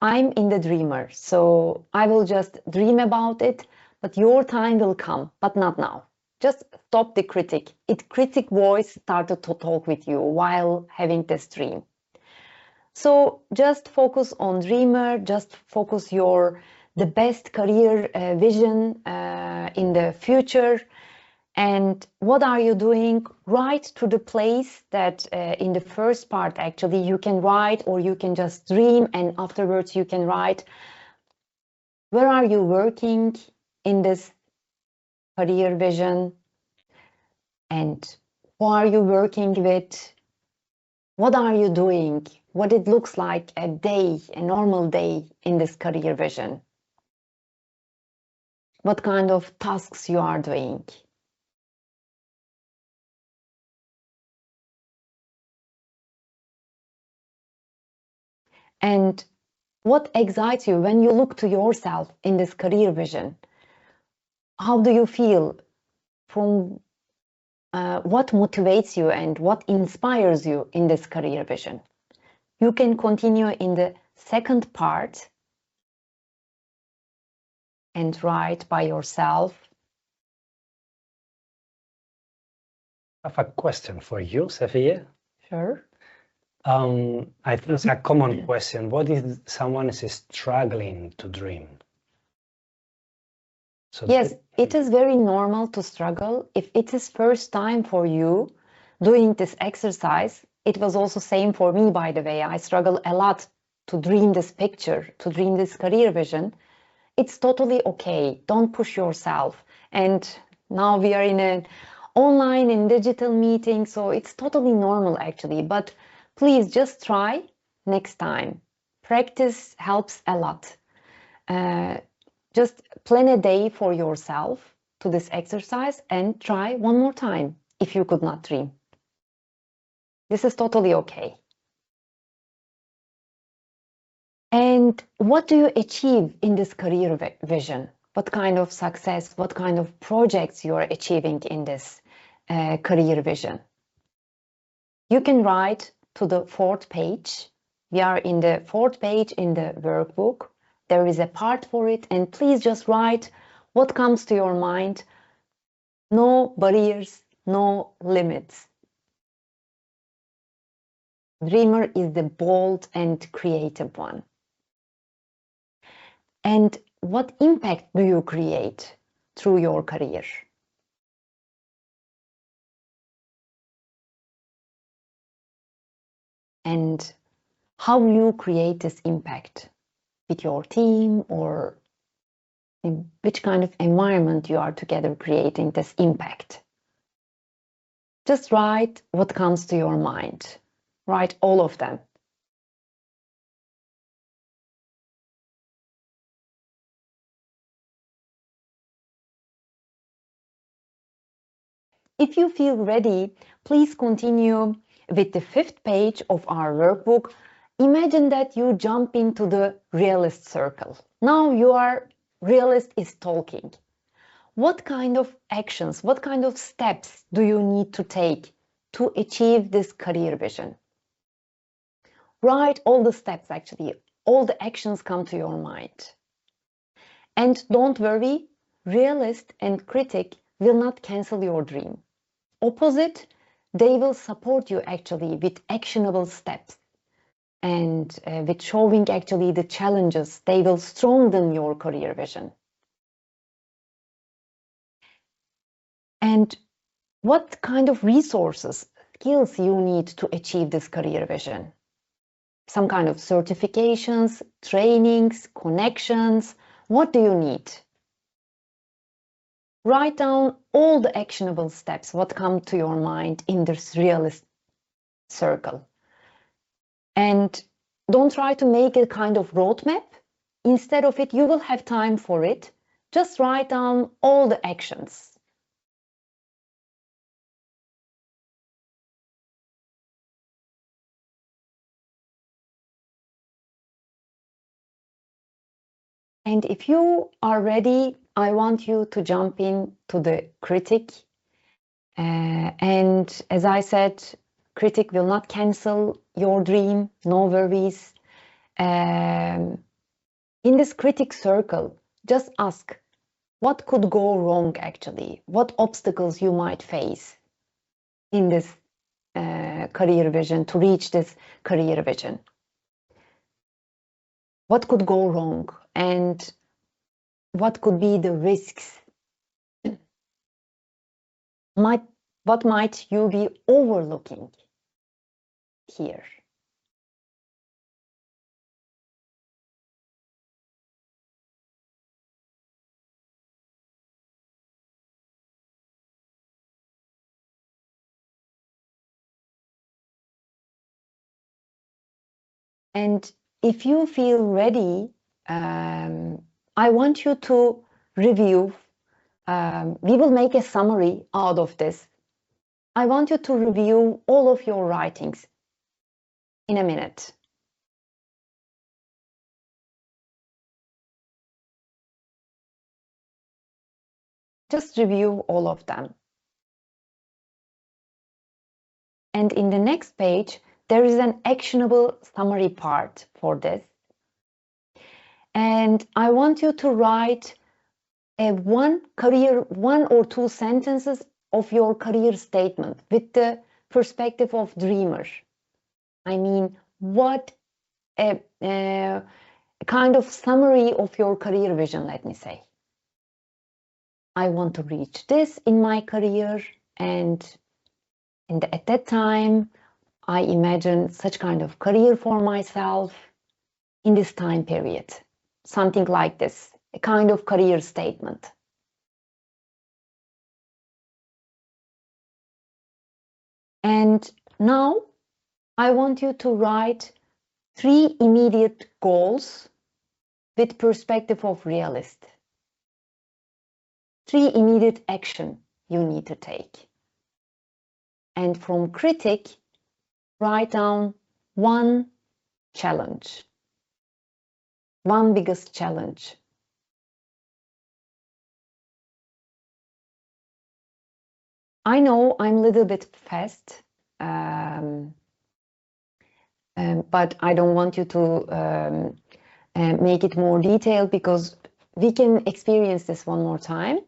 I'm in the dreamer. So I will just dream about it. But your time will come, but not now. Just stop the critic. Critic voice started to talk with you while having this dream. So just focus on dreamer, just focus the best career vision in the future. And what are you doing? Write to the place that in the first part, actually, you can write, or you can just dream, and afterwards you can write, where are you working in this career vision, and who are you working with? What are you doing? What it looks like a normal day in this career vision? What kind of tasks you are doing? And what excites you when you look to yourself in this career vision? How do you feel? From what motivates you and what inspires you in this career vision? You can continue in the second part and write by yourself. I have a question for you, Safia. Sure. I think it's a common question. What if someone is struggling to dream? So yes, it is very normal to struggle. If it is first time for you doing this exercise, it was also same for me, by the way. I struggle a lot to dream this picture, to dream this career vision. It's totally okay. Don't push yourself. And now we are in an online and digital meetings, so it's totally normal actually. But please just try next time. Practice helps a lot. Just plan a day for yourself to this exercise and try one more time if you could not dream. This is totally okay. And what do you achieve in this career vision? What kind of success, what kind of projects you are achieving in this career vision? You can write to the 4th page. We are in the 4th page in the workbook. There is a part for it, and please just write what comes to your mind. No barriers, no limits. Dreamer is the bold and creative one. And what impact do you create through your career? And how will you create this impact with your team, or in which kind of environment you are together creating this impact? Just write what comes to your mind. Write all of them. If you feel ready, please continue with the 5th page of our workbook. Imagine that you jump into the realist circle. Now your realist is talking. What kind of actions, what kind of steps do you need to take to achieve this career vision? Write all the steps, actually. All the actions come to your mind. And don't worry, realist and critic will not cancel your dream. Opposite, they will support you actually with actionable steps and with showing actually the challenges. They will strengthen your career vision. And what kind of resources, skills you need to achieve this career vision? Some kind of certifications, trainings, connections. What do you need? Write down all the actionable steps, what come to your mind in this realist circle. And don't try to make a kind of roadmap. Instead of it, you will have time for it. Just write down all the actions. And if you are ready, I want you to jump in to the critic. And as I said, critic will not cancel your dream, no worries. In this critic circle, just ask, what could go wrong actually? What obstacles you might face in this career vision to reach this career vision? What could go wrong? And what could be the risks? What might you be overlooking here? And if you feel ready, I want you to review. We will make a summary out of this. I want you to review all of your writings in a minute. Just review all of them. And in the next page, there is an actionable summary part for this. And I want you to write one or two sentences of your career statement with the perspective of dreamer. I mean, what a kind of summary of your career vision, let me say. I want to reach this in my career, and at that time, I imagine such kind of career for myself in this time period. Something like this, a kind of career statement. And now I want you to write 3 immediate goals with perspective of realist. 3 immediate action you need to take. And from critic, write down 1 challenge. 1 biggest challenge. I know I'm a little bit fast, but I don't want you to make it more detailed because we can experience this one more time.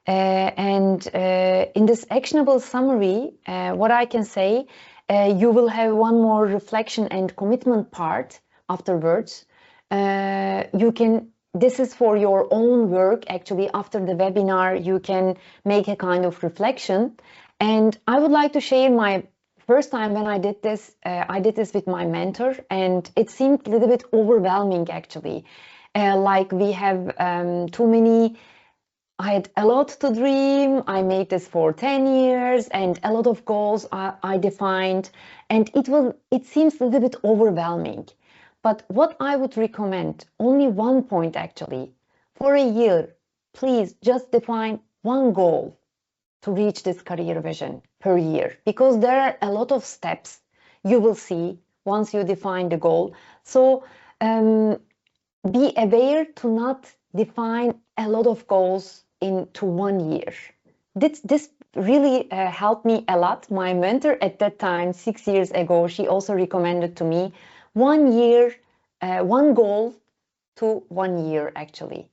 In this actionable summary, what I can say, you will have one more reflection and commitment part afterwards. This is for your own work. Actually, after the webinar, you can make a kind of reflection. And I would like to share my first time when I did this with my mentor, and it seemed a little bit overwhelming, actually. Like we have I had a lot to dream. I made this for 10 years and a lot of goals I defined, and it seems a little bit overwhelming. But what I would recommend, only 1 point actually, for a year, please just define 1 goal to reach this career vision per year, because there are a lot of steps you will see once you define the goal. So be aware to not define a lot of goals into 1 year. This really helped me a lot. My mentor at that time, 6 years ago, she also recommended to me 1 year, 1 goal to 1 year actually.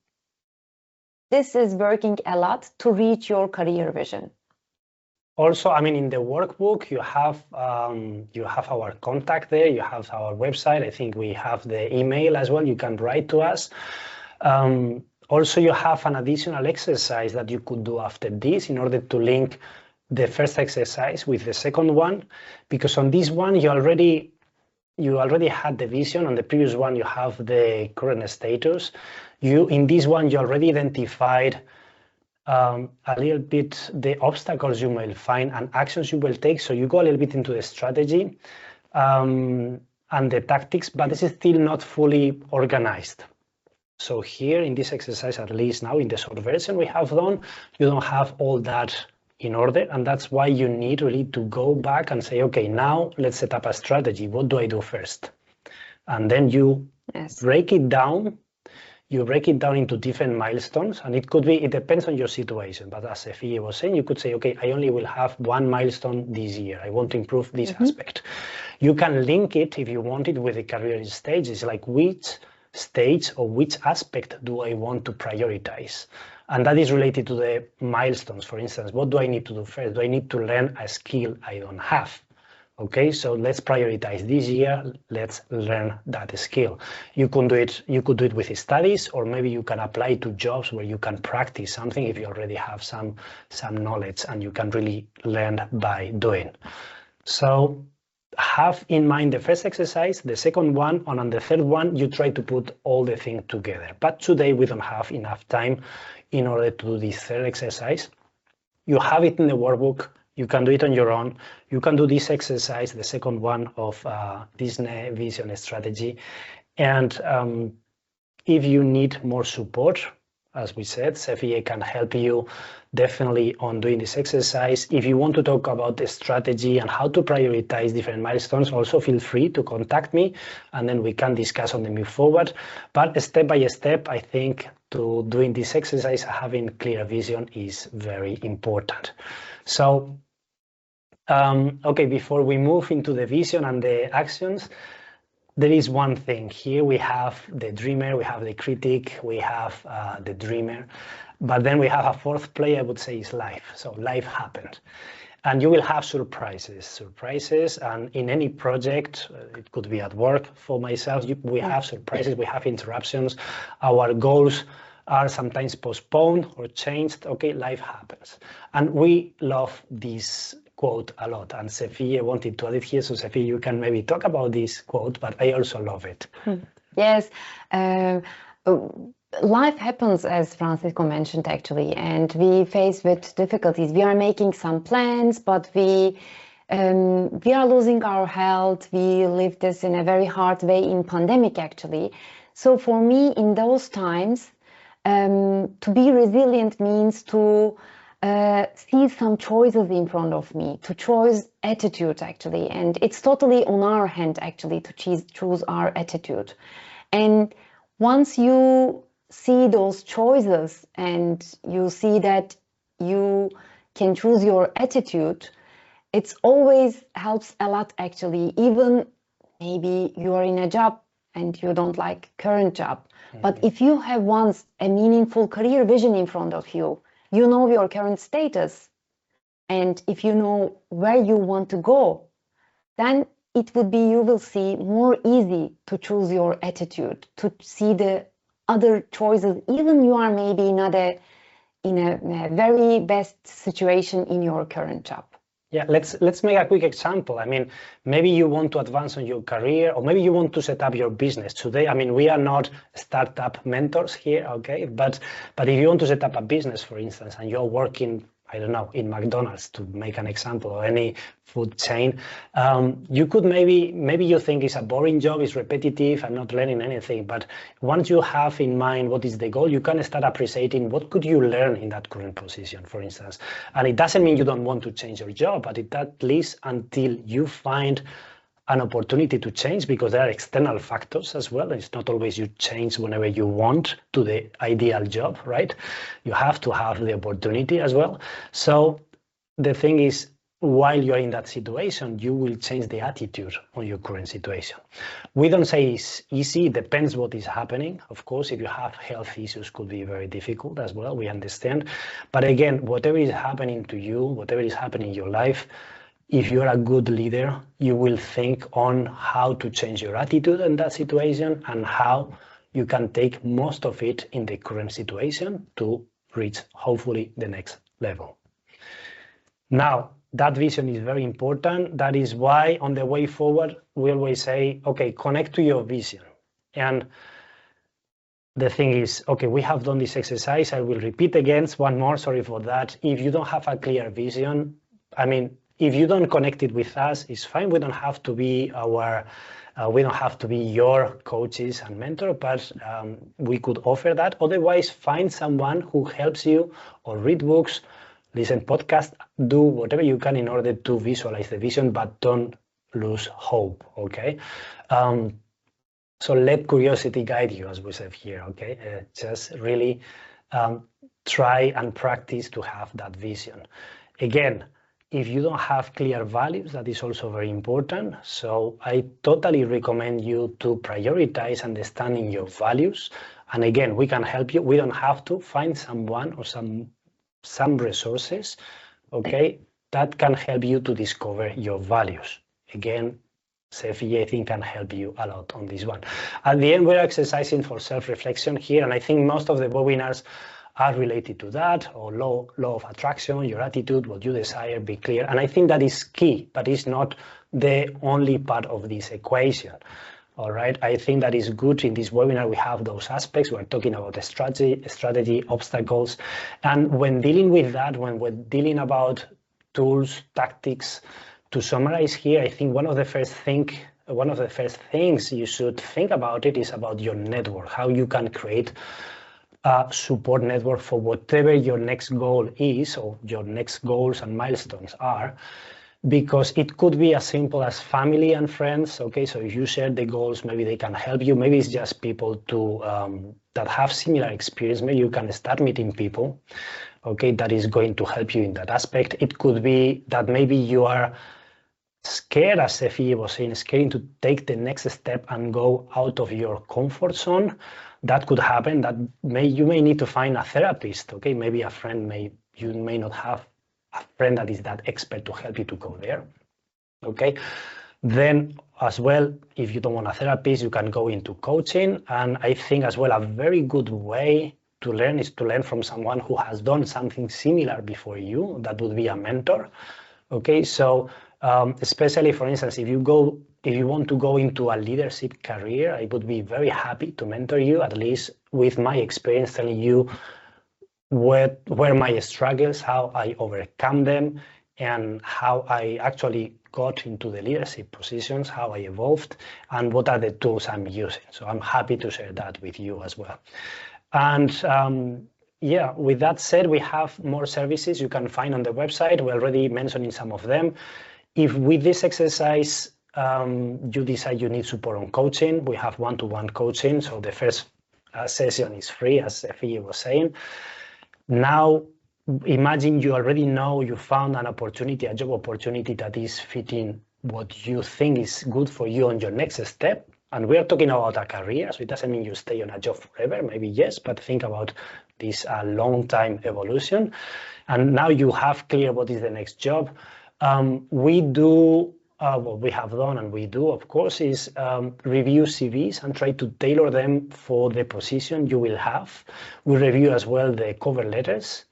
This is working a lot to reach your career vision. Also, I mean, in the workbook, you have our contact there. You have our website. I think we have the email as well. You can write to us. Also, you have an additional exercise that you could do after this in order to link the first exercise with the second one, because on this one you already had the vision. On the previous one, you have the current status. In this one, you already identified a little bit the obstacles you will find and actions you will take. So you go a little bit into the strategy and the tactics, but this is still not fully organized. So here in this exercise, at least now in the short version we have done, you don't have all that in order. And that's why you need really to go back and say, okay, now let's set up a strategy. What do I do first? And then you break it down. You break it down into different milestones, and it depends on your situation. But as Sofia was saying, you could say, okay, I only will have 1 milestone this year. I want to improve this aspect. You can link it if you want it with the career stages, like which stage or which aspect do I want to prioritize? And that is related to the milestones. For instance, what do I need to do first? Do I need to learn a skill I don't have? Okay, so let's prioritize this year. Let's learn that skill. You could do it with studies, or maybe you can apply to jobs where you can practice something if you already have some knowledge and you can really learn by doing. So have in mind the first exercise, the second one, and on the third one, you try to put all the things together. But today we don't have enough time in order to do this third exercise. You have it in the workbook. You can do it on your own. You can do this exercise, the second one of this vision strategy. And if you need more support, as we said, Sofia can help you definitely on doing this exercise. If you want to talk about the strategy and how to prioritize different milestones, also feel free to contact me, and then we can discuss on the move forward. But step by step, I think to doing this exercise, having clear vision is very important. So, okay, before we move into the vision and the actions, there is one thing here. We have the dreamer, we have the critic, we have the dreamer, but then we have a fourth player, I would say, is life. So life happened. And you will have surprises, and in any project, it could be at work for myself, we have surprises, we have interruptions, our goals are sometimes postponed or changed. Okay, life happens. And we love this quote a lot, and Sofia wanted to add it here, so Sofia, you can maybe talk about this quote, but I also love it. Yes, life happens, as Francisco mentioned, actually, and we face with difficulties. We are making some plans, but we We are losing our health. We live this in a very hard way in pandemic, actually. So for me, in those times, to be resilient means to see some choices in front of me, to choose attitude, actually. And it's totally on our hand, actually, to choose our attitude. And once you see those choices and you see that you can choose your attitude, it always helps a lot, actually. Even maybe you are in a job and you don't like current job, but if you have once a meaningful career vision in front of you, you know your current status, and if you know where you want to go, then it would be, you will see, more easy to choose your attitude, to see the other choices, even you are maybe not in a very best situation in your current job. Yeah, let's make a quick example. I mean, maybe you want to advance on your career, or maybe you want to set up your business today. I mean, we are not startup mentors here, okay? But if you want to set up a business, for instance, and you're working, I don't know, in McDonald's, to make an example, or any food chain, you could maybe you think it's a boring job, it's repetitive, I'm not learning anything. But once you have in mind what is the goal, you can start appreciating what could you learn in that current position, for instance. And it doesn't mean you don't want to change your job, but at least until you find an opportunity to change, because there are external factors as well. It's not always you change whenever you want to the ideal job, right? You have to have the opportunity as well. So the thing is, while you're in that situation, you will change the attitude on your current situation. We don't say it's easy, it depends what is happening. Of course, if you have health issues, could be very difficult as well, we understand. But again, whatever is happening to you, whatever is happening in your life, if you're a good leader, you will think on how to change your attitude in that situation and how you can take most of it in the current situation to reach, hopefully, the next level. Now, that vision is very important. That is why on the way forward, we always say, okay, connect to your vision. And the thing is, okay, we have done this exercise. I will repeat again, one more, sorry for that. If you don't have a clear vision, I mean, if you don't connect it with us, it's fine. We don't have to be your coaches and mentor, but we could offer that. Otherwise, find someone who helps you, or read books, listen podcasts, do whatever you can in order to visualize the vision, but don't lose hope, okay? So let curiosity guide you, as we said here, okay? Just really try and practice to have that vision. Again, if you don't have clear values, that is also very important. So I totally recommend you to prioritize understanding your values. And again, we can help you. We don't have to find someone or some resources, okay, that can help you to discover your values. Again, Sefi, I think, can help you a lot on this one. At the end, we're exercising for self-reflection here, and I think most of the webinars are related to that, or law of attraction, your attitude, what you desire, be clear. And I think that is key, but it's not the only part of this equation. All right, I think that is good. In this webinar, we have those aspects. We're talking about the strategy, obstacles. And when dealing with that, when we're dealing about tools, tactics, to summarize here, I think one of the first things you should think about it is about your network, how you can create a support network for whatever your next goal is, or your next goals and milestones are, because it could be as simple as family and friends. Okay, so if you share the goals, maybe they can help you. Maybe it's just people that have similar experience. Maybe you can start meeting people, okay, that is going to help you in that aspect. It could be that maybe you are scared, as Sefi was saying, scared to take the next step and go out of your comfort zone. That could happen. You may need to find a therapist. Okay, maybe a friend you may not have a friend that is that expert to help you to go there. Okay, then as well, if you don't want a therapist, you can go into coaching. And I think as well, a very good way to learn is to learn from someone who has done something similar before you. That would be a mentor. Okay, so especially, for instance, if you want to go into a leadership career, I would be very happy to mentor you, at least with my experience, telling you where my struggles, how I overcome them, and how I actually got into the leadership positions, how I evolved, and what are the tools I'm using. So I'm happy to share that with you as well. And yeah, with that said, we have more services you can find on the website. We're already mentioning some of them. If with this exercise, you decide you need support on coaching, we have one-to-one coaching. So the first session is free, as Effie was saying. Now, imagine you already know you found an opportunity, a job opportunity that is fitting what you think is good for you on your next step. And we are talking about a career, so it doesn't mean you stay on a job forever, maybe yes, but think about this long-time evolution. And now you have clear what is the next job. We do, what we have done and we do, of course, is review CVs and try to tailor them for the position you will have. We review as well the cover letters.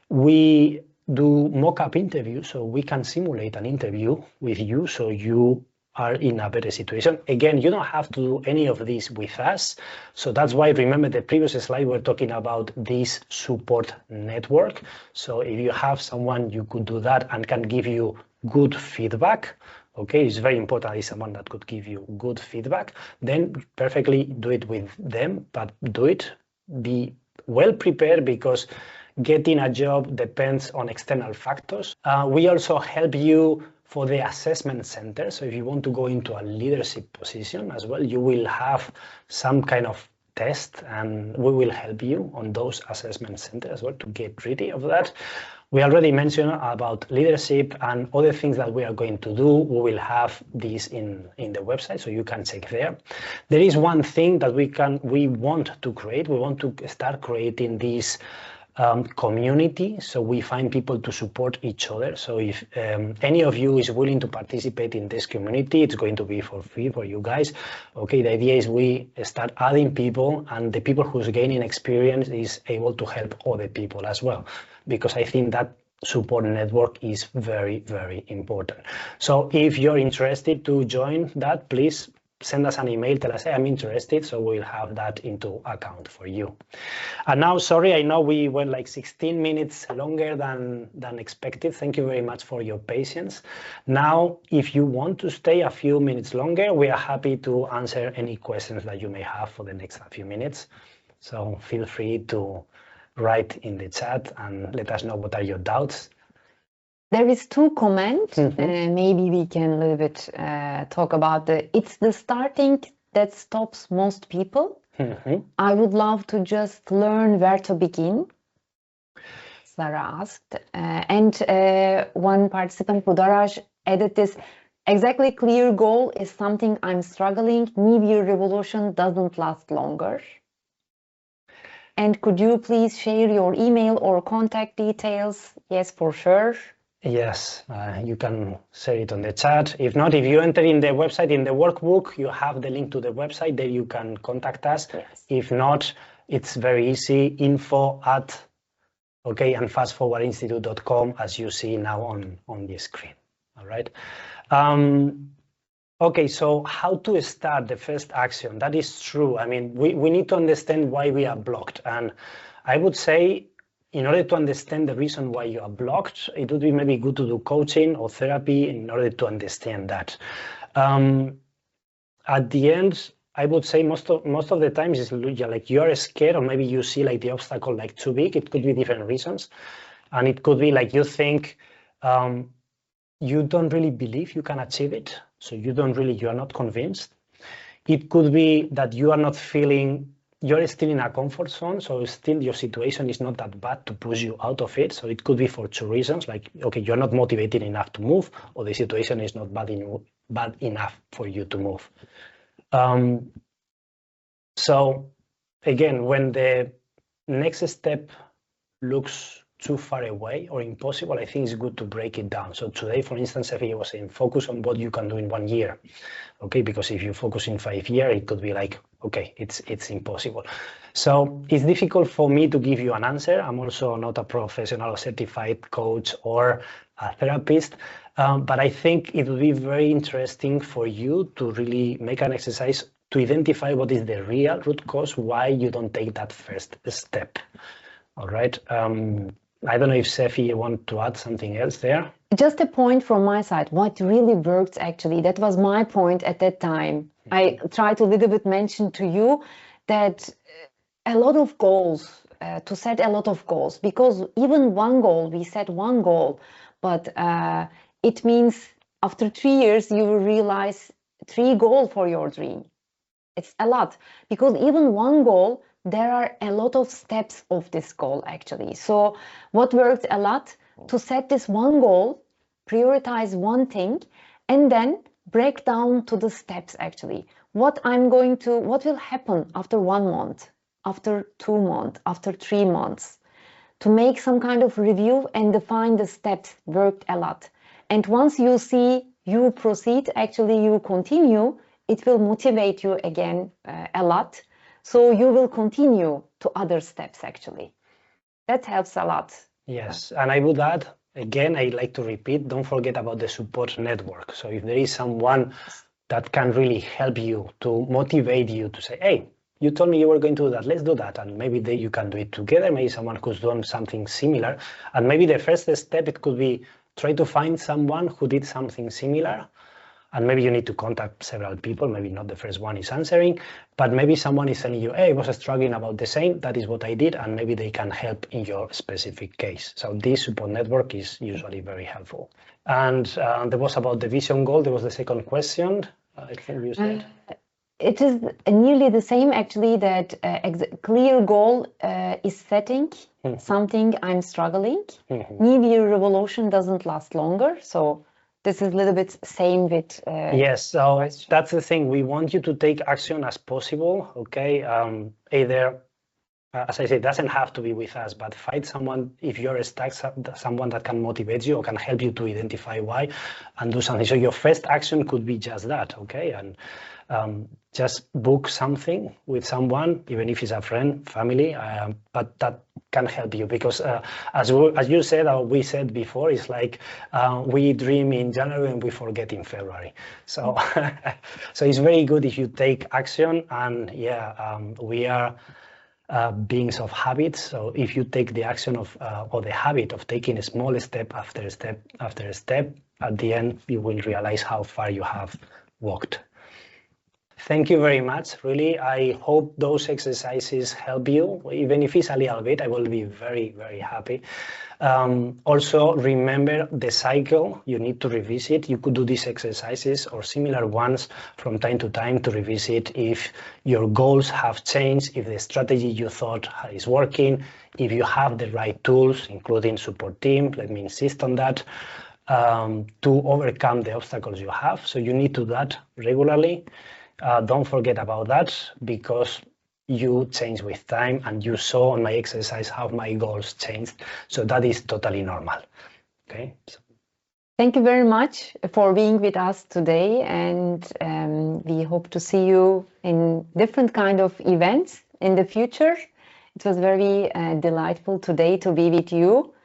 We do mock-up interviews, so we can simulate an interview with you, so you are in a better situation. Again, you don't have to do any of this with us. So that's why, remember the previous slide, we're talking about this support network. So if you have someone, you could do that and can give you good feedback. Okay, it's very important, is someone that could give you good feedback, then perfectly do it with them, but do it, be well prepared, because getting a job depends on external factors. We also help you for the assessment center. So if you want to go into a leadership position as well, you will have some kind of test, and we will help you on those assessment centers as well to get rid of that. We already mentioned about leadership and other things that we are going to do. We will have this in the website, so you can check there. There is one thing that we want to create. We want to start creating this community, so we find people to support each other. So if any of you is willing to participate in this community, it's going to be for free for you guys. Okay, the idea is we start adding people, and the people who's gaining experience is able to help other people as well, because I think that support network is very, very important. So if you're interested to join that, please send us an email, tell us, hey, I'm interested, so we'll have that into account for you. And now, sorry, I know we went like 16 minutes longer than expected. Thank you very much for your patience. Now, if you want to stay a few minutes longer, we are happy to answer any questions that you may have for the next few minutes. So feel free to write in the chat and let us know what are your doubts. There is two comments. Maybe we can a little bit talk about it's the starting that stops most people. I would love to just learn where to begin, Sarah asked. And one participant, Budaraj, added this, exactly, clear goal is something I'm struggling. New Year revolution doesn't last longer. And could you please share your email or contact details? Yes, for sure. Yes, you can share it on the chat. If not, if you enter in the website, in the workbook, you have the link to the website, there you can contact us. Yes. If not, it's very easy, info@, okay, and FastForward-Institute.com, as you see now on the screen, all right? Okay, so how to start the first action? That is true. I mean, we need to understand why we are blocked. And I would say, in order to understand the reason why you are blocked, it would be maybe good to do coaching or therapy in order to understand that. At the end, I would say most of the times is like you are scared, or maybe you see like the obstacle like too big. It could be different reasons, and it could be like you think you don't really believe you can achieve it, so you are not convinced. It could be that you are not feeling. You're still in a comfort zone, so still your situation is not that bad to push you out of it. So it could be for two reasons, like, okay, you're not motivated enough to move, or the situation is not bad enough for you to move. So again, when the next step looks too far away or impossible, I think it's good to break it down. So today, for instance, Effie was saying, focus on what you can do in 1 year. Okay, because if you focus in 5 years, it could be like, okay, it's impossible. So it's difficult for me to give you an answer. I'm also not a professional or certified coach or a therapist, but I think it would be very interesting for you to really make an exercise to identify what is the real root cause, why you don't take that first step. All right. I don't know if Sefi want to add something else there. Just a point from my side, what really worked actually, that was my point at that time. I tried to a little bit mention to you that a lot of goals, to set a lot of goals, because even one goal, we set one goal, but it means after 3 years, you will realize 3 goals for your dream. It's a lot, because even one goal, there are a lot of steps of this goal actually. So what worked a lot, to set this one goal, prioritize one thing, and then break down to the steps actually. What will happen after 1 month, after 2 months, after 3 months, to make some kind of review and define the steps worked a lot. And once you see you proceed, actually you continue, it will motivate you again a lot. So you will continue to other steps actually. That helps a lot. Yes, and I would add, again, I like to repeat, don't forget about the support network. So if there is someone that can really help you, to motivate you to say, hey, you told me you were going to do that, let's do that. And maybe you can do it together, maybe someone who's done something similar. And maybe the first step, it could be try to find someone who did something similar. And maybe you need to contact several people, maybe not the first one is answering, but maybe someone is telling you, hey, I was struggling about the same, that is what I did, and maybe they can help in your specific case. So this support network is usually very helpful. And there was about the vision goal, there was the second question, I think you said. It is nearly the same actually, that clear goal is setting something I'm struggling. New Year revolution doesn't last longer, so this is a little bit same with... yes, so that's the thing. We want you to take action as possible, okay? Either, as I say, it doesn't have to be with us, but find someone, if you're stuck, someone that can motivate you or can help you to identify why and do something. So your first action could be just that, okay? And just book something with someone, even if it's a friend, family, but that can help you, because as you said, or we said before, it's like we dream in January and we forget in February. So, so it's very good if you take action. And yeah, we are beings of habits. So if you take the action of or the habit of taking a small step after step after step, at the end you will realize how far you have walked. Thank you very much. Really, I hope those exercises help you. Even if it's a little bit, I will be very, very happy. Also, remember the cycle. You need to revisit. You could do these exercises or similar ones from time to time to revisit if your goals have changed, if the strategy you thought is working, if you have the right tools, including support team. Let me insist on that. To overcome the obstacles you have. So you need to do that regularly. Don't forget about that, because you change with time, and you saw on my exercise how my goals changed. So that is totally normal. Okay. So. Thank you very much for being with us today, and we hope to see you in different kind of events in the future. It was very delightful today to be with you.